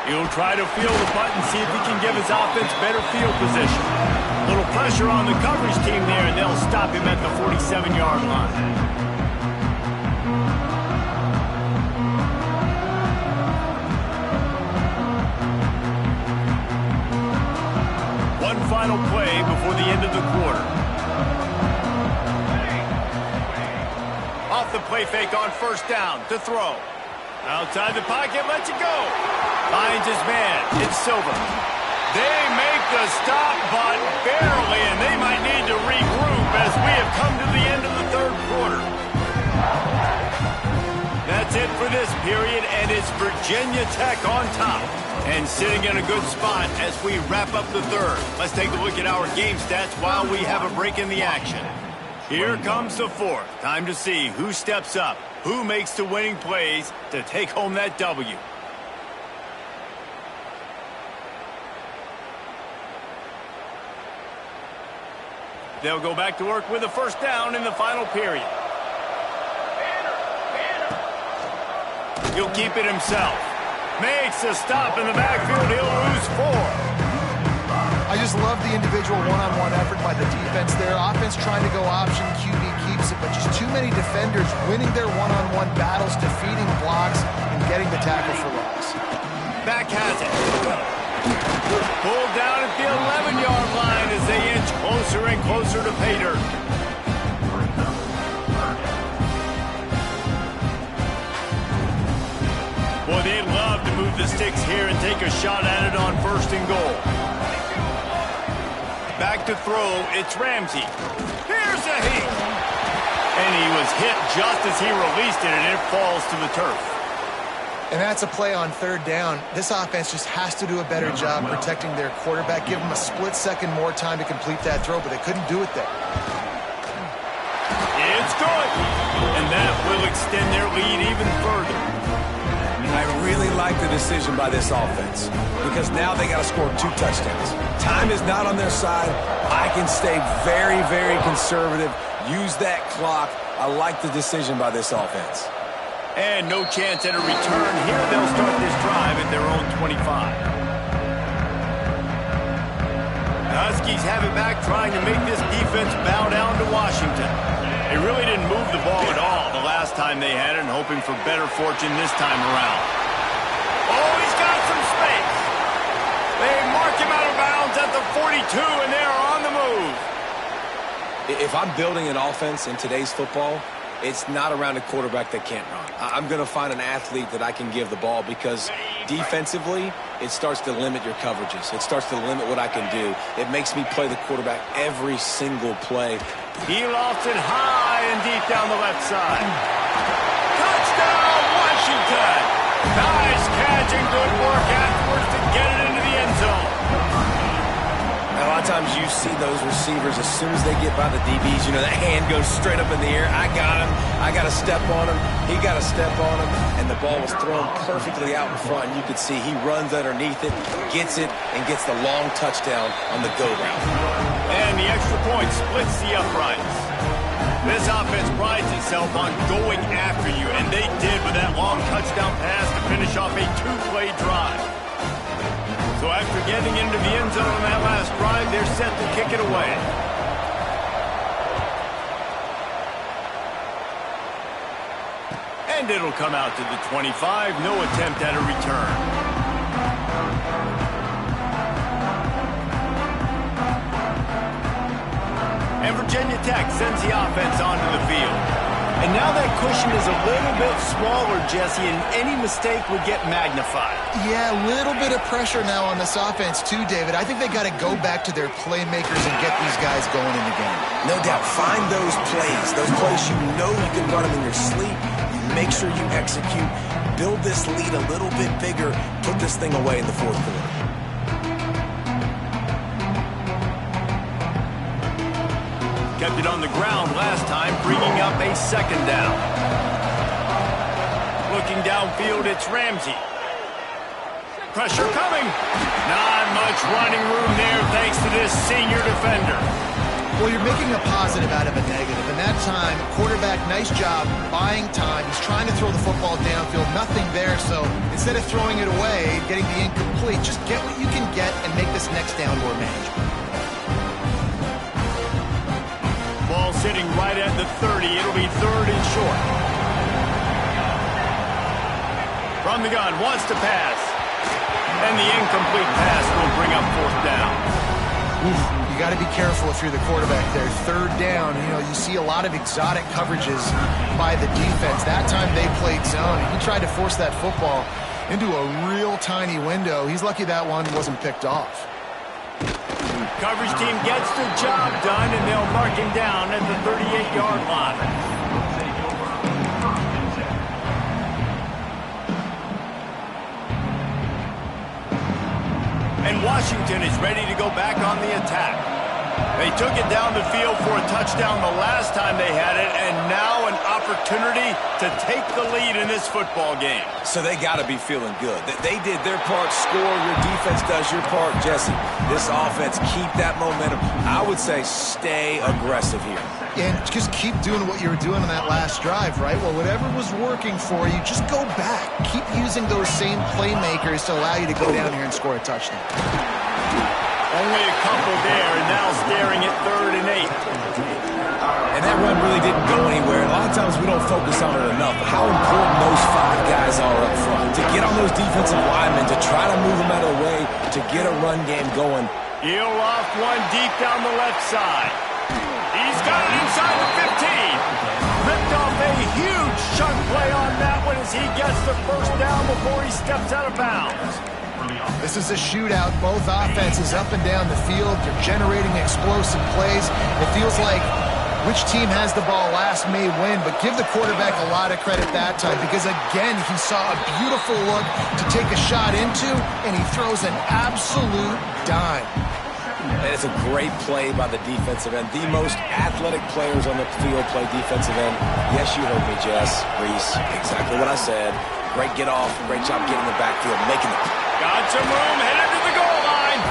He'll try to field the punt and see if he can give his offense better field position. Little pressure on the coverage team there, and they'll stop him at the 47-yard line. Final play before the end of the quarter. Off the play fake on 1st down to throw. Outside the pocket, lets it go. Finds his man. It's Silver. They make the stop, but barely, and they might need to regroup as we have come to the end of the 3rd quarter. That's it for this period, and it's Virginia Tech on top. And sitting in a good spot as we wrap up the 3rd. Let's take a look at our game stats while we have a break in the action. Here comes the 4th. Time to see who steps up, who makes the winning plays to take home that W. They'll go back to work with a 1st down in the final period. He'll keep it himself. Makes a stop in the backfield. He'll lose 4. I just love the individual one-on-one effort by the defense there. Offense trying to go option, QB keeps it, but just too many defenders winning their one-on-one battles, defeating blocks, and getting the tackle for loss. Back has it. Pulled down at the 11-yard line as they inch closer and closer to pay dirt. sticks here and take a shot at it on 1st and goal. Back to throw, it's Ramsey. Here's a heat. And he was hit just as he released it, and it falls to the turf. And that's a play on 3rd down. This offense just has to do a better job protecting their quarterback. Give them a split second more time to complete that throw, but they couldn't do it there. It's good. And that will extend their lead even further. I really like the decision by this offense because now they got to score 2 touchdowns. Time is not on their side. I can stay very, very conservative. Use that clock. I like the decision by this offense. And no chance at a return here. They'll start this drive at their own 25. The Huskies have it back, trying to make this defense bow down to Washington. They really didn't move the ball at all the last time they had it, and hoping for better fortune this time around. Oh, he's got some space. They mark him out of bounds at the 42, and they are on the move. If I'm building an offense in today's football, it's not around a quarterback that can't run. I'm going to find an athlete that I can give the ball because defensively, it starts to limit your coverages. It starts to limit what I can do. It makes me play the quarterback every single play. He lost it high and deep down the left side. Touchdown, Washington! Nice catch and good work afterwards to get it into the end zone. A lot of times you see those receivers, as soon as they get by the DBs, you know, that hand goes straight up in the air. I got him. I got to step on him. He got to step on him. And the ball was thrown perfectly out in front. And you could see he runs underneath it, gets it, and gets the long touchdown on the go route. And the extra point splits the uprights. This offense prides itself on going after you, and they did with that long touchdown pass to finish off a 2-play drive. So after getting into the end zone on that last drive, they're set to kick it away. And it'll come out to the 25. No attempt at a return. And Virginia Tech sends the offense onto the field. And now that cushion is a little bit smaller, Jesse, and any mistake would get magnified. Yeah, a little bit of pressure now on this offense too, David. I think they got to go back to their playmakers and get these guys going in the game. No doubt. Find those plays you know you can run them in your sleep. You make sure you execute. Build this lead a little bit bigger. Put this thing away in the 4th quarter. Kept it on the ground last time, bringing up a 2nd down. Looking downfield, it's Ramsey. Pressure coming. Not much running room there thanks to this senior defender. Well, you're making a positive out of a negative. And that time, quarterback, nice job buying time. He's trying to throw the football downfield. Nothing there, so instead of throwing it away, getting the incomplete, just get what you can get and make this next down more manageable. Ball sitting right at the 30. It'll be 3rd and short. From the gun, wants to pass. And the incomplete pass will bring up 4th down. You got to be careful if you're the quarterback there. 3rd down, you know, you see a lot of exotic coverages by the defense. That time they played zone. He tried to force that football into a real tiny window. He's lucky that one wasn't picked off. Coverage team gets the job done, and they'll mark him down at the 38-yard line. And Washington is ready to go back on the attack. They took it down the field for a touchdown the last time they had it, and now an opportunity to take the lead in this football game. So they got to be feeling good. They did their part, score. Your defense does your part, Jesse. This offense, keep that momentum. I would say stay aggressive here. And just keep doing what you were doing on that last drive, right? Well, whatever was working for you, just go back. Keep using those same playmakers to allow you to go down here and score a touchdown. Only a couple there, and now staring at 3rd and 8. And that run really didn't go anywhere. A lot of times we don't focus on it enough. How important those 5 guys are up front. To get on those defensive linemen, to try to move them out of the way, to get a run game going. He'll off one deep down the left side. He's got it inside the 15. Ripped off a huge chunk play on that one as he gets a first down before he steps out of bounds. This is a shootout. Both offenses up and down the field. They're generating explosive plays. It feels like which team has the ball last may win, but give the quarterback a lot of credit that time because, again, he saw a beautiful look to take a shot into, and he throws an absolute dime. And it's a great play by the defensive end. The most athletic players on the field play defensive end. Yes, you heard me, Jess. Reese, exactly what I said. Great get off, great job getting the backfield, making it. Got some room, headed to the goal line.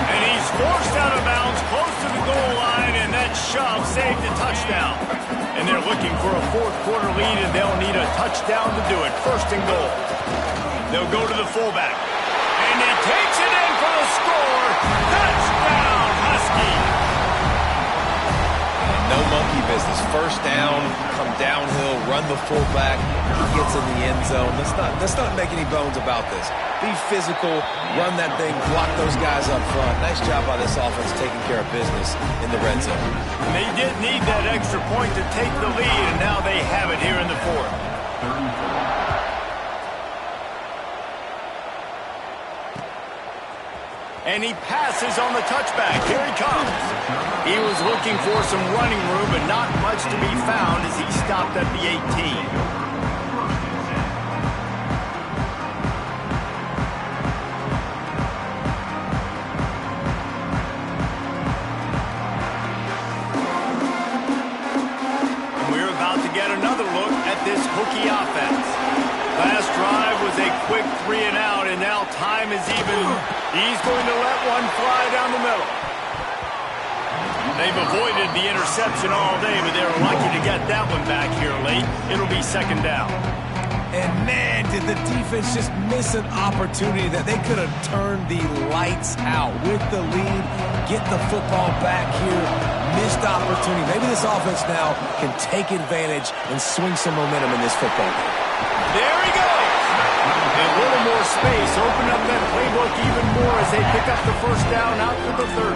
And he's forced out of bounds close to the goal line, and that shove saved a touchdown. And they're looking for a fourth-quarter lead, and they'll need a touchdown to do it. First and goal. They'll go to the fullback. And he takes it in for the score. Touchdown, Husky. No monkey business. First down, come downhill, run the fullback. He gets in the end zone. Let's not make any bones about this. Be physical, run that thing, block those guys up front. Nice job by this offense taking care of business in the red zone. And they did need that extra point to take the lead, and now they have it here in the fourth. And he passes on the touchback. Here he comes. He was looking for some running room, but not much to be found as he stopped at the 18. Another look at this hooky offense. Last drive was a quick 3 and out, and now time is even. He's going to let one fly down the middle. They've avoided the interception all day, but they were lucky to get that one back here late. It'll be second down. And man, did the defense just miss an opportunity that they could have turned the lights out with the lead, get the football back here. Missed opportunity. Maybe this offense now can take advantage and swing some momentum in this football game. There he goes. A little more space. Open up that playbook even more as they pick up the first down out to the 30.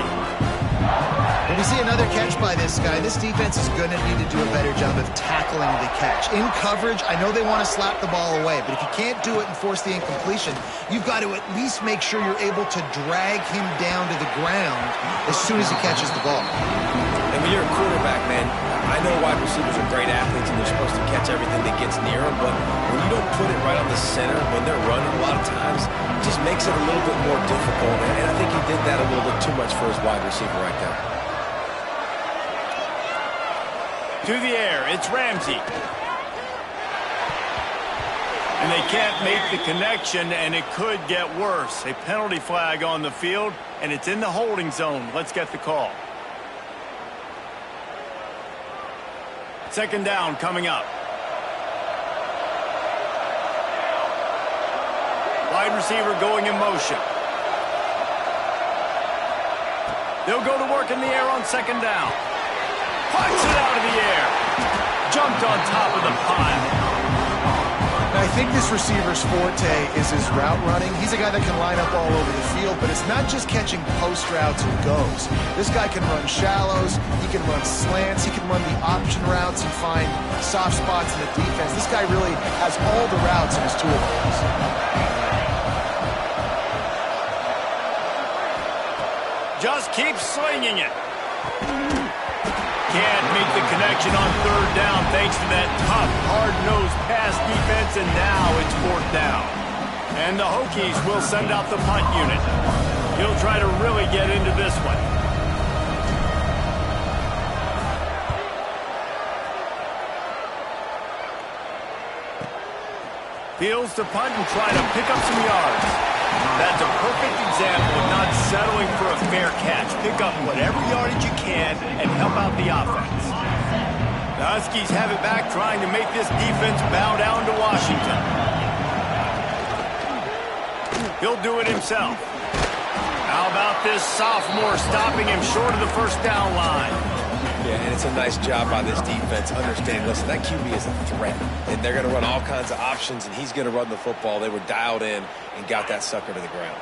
When we see another catch by this guy, this defense is going to need to do a better job of tackling the catch. In coverage, I know they want to slap the ball away, but if you can't do it and force the incompletion, you've got to at least make sure you're able to drag him down to the ground as soon as he catches the ball. And when you're a quarterback, man, I know wide receivers are great athletes and they're supposed to catch everything that gets near them, but when you don't put it right on the center, when they're running a lot of times, it just makes it a little bit more difficult. And I think he did that a little bit too much for his wide receiver right there. To the air, it's Ramsey. And they can't make the connection, and it could get worse. A penalty flag on the field, and it's in the holding zone. Let's get the call. Second down coming up. Wide receiver going in motion. They'll go to work in the air on second down. Punts it out of the air. Jumped on top of the pile. I think this receiver's forte is his route running. He's a guy that can line up all over the field, but it's not just catching post routes and goes. This guy can run shallows, he can run slants, he can run the option routes and find soft spots in the defense. This guy really has all the routes in his toolbox. Just keep slinging it. Can't make the connection on third down thanks to that tough, hard-nosed pass defense, and now it's fourth down. And the Hokies will send out the punt unit. He'll try to really get into this one. Fields to punt and try to pick up some yards. That's a perfect example of not settling for a fair catch. Pick up whatever yardage you can and help out the offense. The Huskies have it back, trying to make this defense bow down to Washington. He'll do it himself. How about this sophomore stopping him short of the first down line? Yeah, and it's a nice job by this defense understanding, listen, that QB is a threat. And they're going to run all kinds of options, and he's going to run the football. They were dialed in and got that sucker to the ground.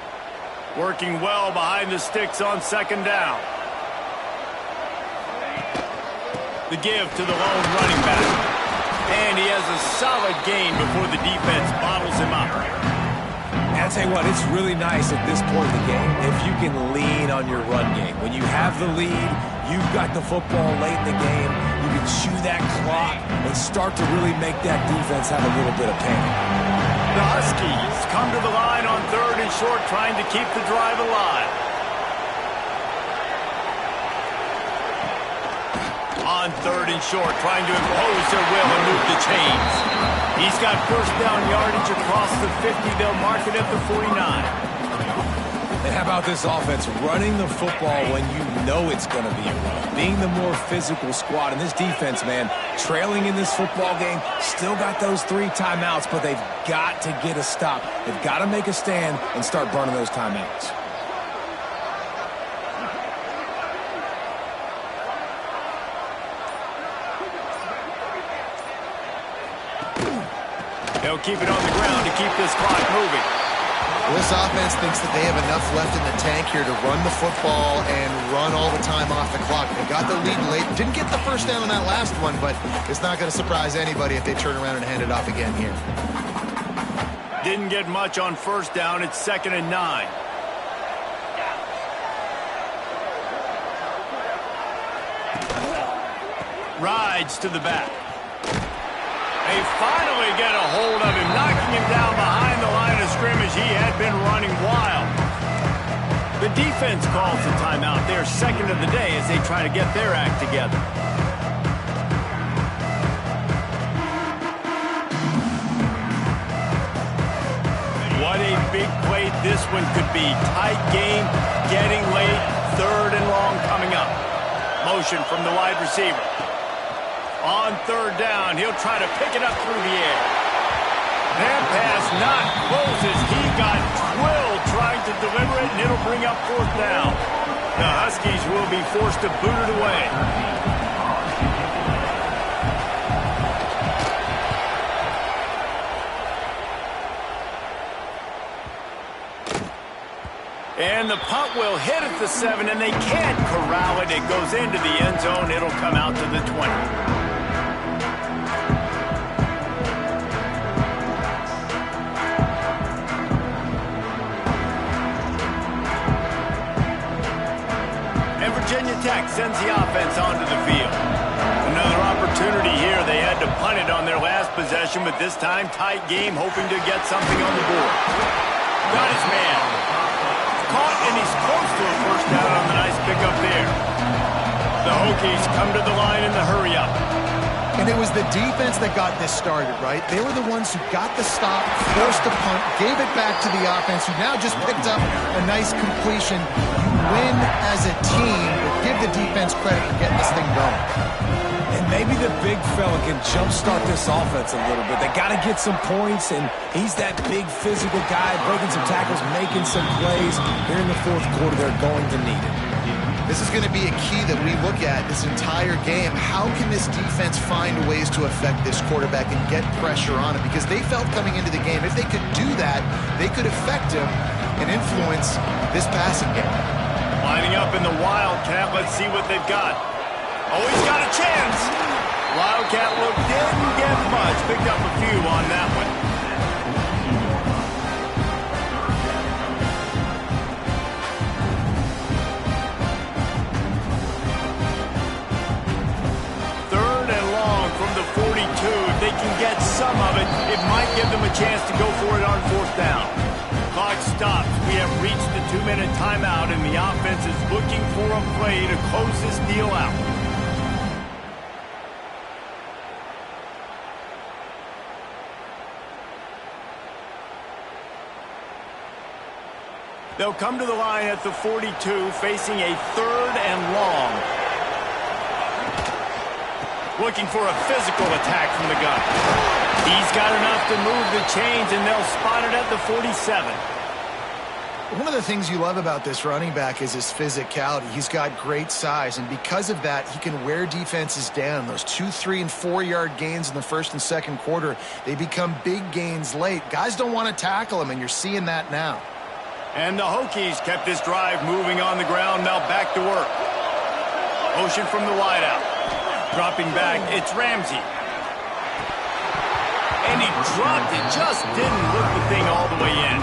Working well behind the sticks on second down. The give to the lone running back. And he has a solid gain before the defense bottles him up. And I'll tell you what, it's really nice at this point in the game if you can lean on your run game. When you have the lead, you've got the football late in the game, you can chew that clock and start to really make that defense have a little bit of panic. The Huskies come to the line on 3rd and short, trying to keep the drive alive. On 3rd and short, trying to impose their will and move the chains. He's got first down yardage across the 50. They'll mark it at the 49. And how about this offense running the football when you know it's going to be a run? Being the more physical squad. And this defense, man, trailing in this football game, still got those 3 timeouts, but they've got to get a stop. They've got to make a stand and start burning those timeouts. They'll keep it on the ground to keep this clock moving. This offense thinks that they have enough left in the tank here to run the football and run all the time off the clock. They got the lead late. Didn't get the first down on that last one, but it's not going to surprise anybody if they turn around and hand it off again here. Didn't get much on first down. It's 2nd and 9. Rides to the back. They finally get a hold of him, knocking him down behind the line of scrimmage. He had been running wild. The defense calls the timeout. They're 2nd of the day as they try to get their act together. What a big play this one could be. Tight game, getting late, 3rd and long coming up. Motion from the wide receiver. On 3rd down, he'll try to pick it up through the air. That pass not closes. He got drilled trying to deliver it, and it'll bring up 4th down. The Huskies will be forced to boot it away. And the punt will hit at the 7, and they can't corral it. It goes into the end zone. It'll come out to the 20. Virginia Tech sends the offense onto the field. Another opportunity here. They had to punt it on their last possession, but this time tight game, hoping to get something on the board. Got his man. Caught, and he's close to a first down on the nice pickup there. The Hokies come to the line in the hurry-up. And it was the defense that got this started, right? They were the ones who got the stop, forced the punt, gave it back to the offense, who now just picked up a nice completion. You win as a team, but give the defense credit for getting this thing going. And maybe the big fella can jumpstart this offense a little bit. They got to get some points, and he's that big physical guy, breaking some tackles, making some plays. Here in the 4th quarter, they're going to need it. This is going to be a key that we look at this entire game. How can this defense find ways to affect this quarterback and get pressure on him? Because they felt coming into the game, if they could do that, they could affect him and influence this passing game. Lining up in the Wildcat. Let's see what they've got. Oh, he's got a chance. Wildcat look didn't get much. Picked up a few on that one. If they can get some of it, it might give them a chance to go for it on 4th down. Clock stops. We have reached the 2-minute timeout, and the offense is looking for a play to close this deal out. They'll come to the line at the 42, facing a 3rd and long. Looking for a physical attack from the gun. He's got enough to move the chains, and they'll spot it at the 47. One of the things you love about this running back is his physicality. He's got great size, and because of that, he can wear defenses down. Those 2-, 3-, and 4-yard gains in the 1st and 2nd quarter, they become big gains late. Guys don't want to tackle him, and you're seeing that now. And the Hokies kept this drive moving on the ground. Now back to work. Motion from the wideout. Dropping back, it's Ramsey. And he dropped it. Just didn't look the thing all the way in.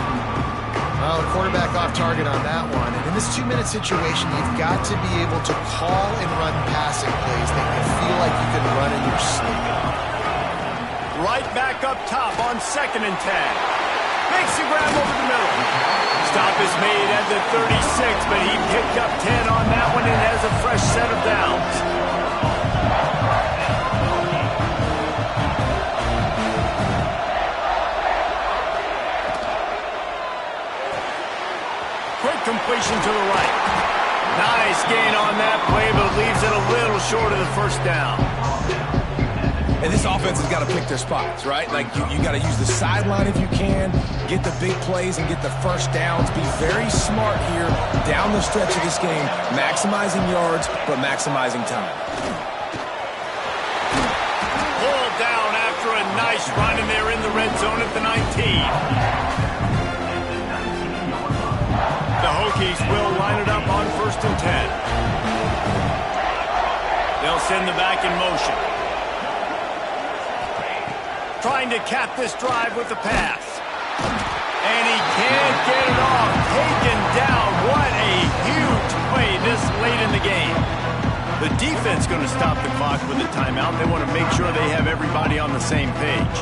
Well, the quarterback off target on that one. And in this 2-minute situation, you've got to be able to call and run passing plays that you feel like you can run in your sleep. Right back up top on 2nd and 10. Makes the grab over the middle. Stop is made at the 36, but he picked up 10 on that one and has a fresh set of downs. Quick completion to the right. Nice gain on that play, but leaves it a little short of the first down. And this offense has got to pick their spots, right? Like, you got to use the sideline if you can, get the big plays and get the first downs. Be very smart here down the stretch of this game, maximizing yards, but maximizing time. Pulled down after a nice run, and they're in the red zone at the 19. The Hokies will line it up on 1st and 10. They'll send the back in motion. Trying to cap this drive with the pass. And he can't get it off. Taken down. What a huge play this late in the game. The defense going to stop the clock with a timeout. They want to make sure they have everybody on the same page.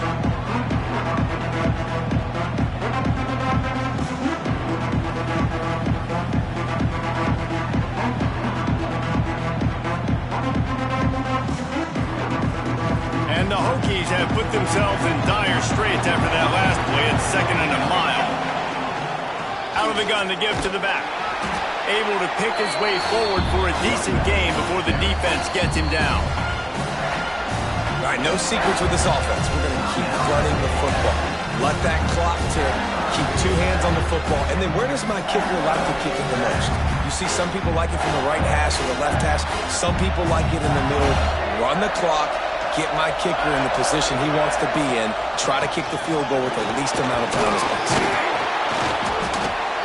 And the Hokies have put themselves in dire straits after that last play at 2nd and a mile. Out of the gun to give to the back. Able to pick his way forward for a decent game before the defense gets him down. All right, no secrets with this offense. We're going to keep running the football. Let that clock tick. Keep 2 hands on the football. And then where does my kicker like to kick it the most? You see some people like it from the right hash or the left hash. Some people like it in the middle. Run the clock. Get my kicker in the position he wants to be in. Try to kick the field goal with the least amount of time as possible.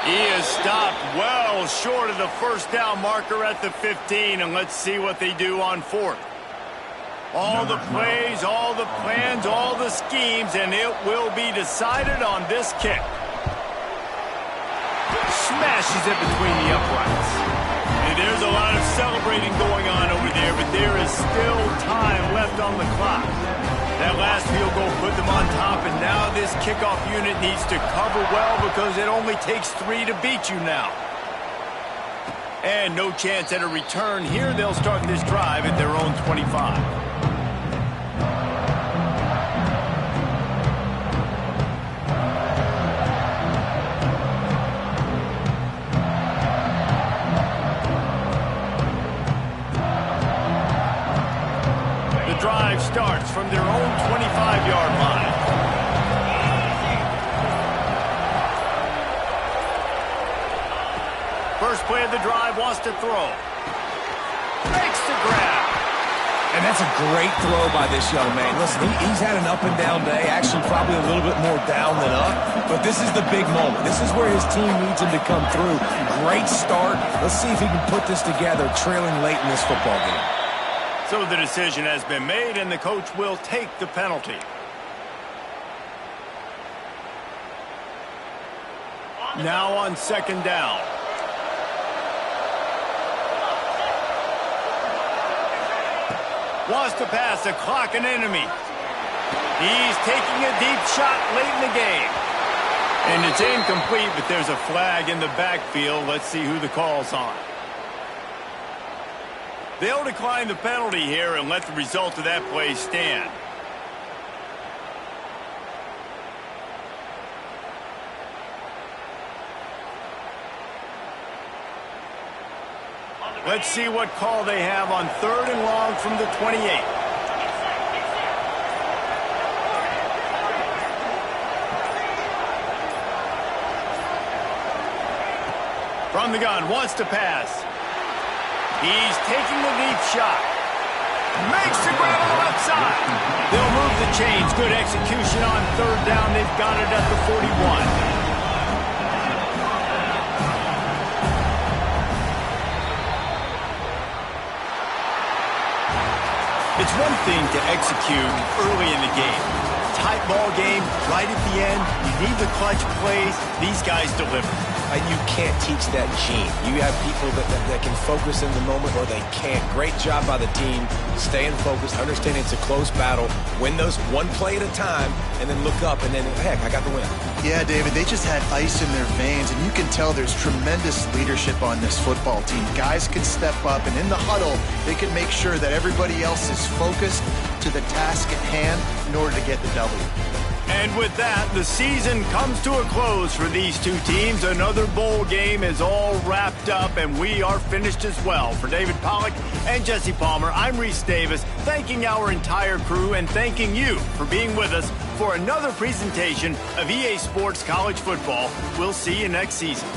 He is stopped well short of the first down marker at the 15, and let's see what they do on 4th. All the plays, all the plans, all the schemes, and it will be decided on this kick. Smashes it between the uprights. And there's a lot of celebrating going on over there, but there is still time left on the clock. That last field goal put them on top, and now this kickoff unit needs to cover well because it only takes 3 to beat you now. And no chance at a return here. They'll start this drive at their own 25. Drive starts from their own 25-yard line. First play of the drive, wants to throw. Makes the grab. And that's a great throw by this young man. Listen, he's had an up-and-down day, actually probably a little bit more down than up, but this is the big moment. This is where his team needs him to come through. Great start. Let's see if he can put this together, trailing late in this football game. So the decision has been made, and the coach will take the penalty. Now on 2nd down. Wants to pass a clock and enemy. He's taking a deep shot late in the game. And it's incomplete, but there's a flag in the backfield. Let's see who the call's on. They'll decline the penalty here and let the result of that play stand. Let's see what call they have on 3rd and long from the 28. From the gun, wants to pass. He's taking the deep shot. Makes the grab on the left side. They'll move the chains. Good execution on 3rd down. They've got it at the 41. It's one thing to execute early in the game. tight ball game, right at the end, you need the clutch plays. These guys deliver. And you can't teach that gene. You have people that can focus in the moment or they can't. Great job by the team, staying focused, understanding it's a close battle, win those one play at a time, and then look up, and then, heck, I got the win. Yeah, David, they just had ice in their veins, and you can tell there's tremendous leadership on this football team. Guys could step up, and in the huddle, they could make sure that everybody else is focused to the task at hand in order to get the W. And with that, the season comes to a close for these two teams. Another bowl game is all wrapped up, and we are finished as well. For David Pollack and Jesse Palmer, I'm Reese Davis, thanking our entire crew and thanking you for being with us for another presentation of EA Sports College Football. We'll see you next season.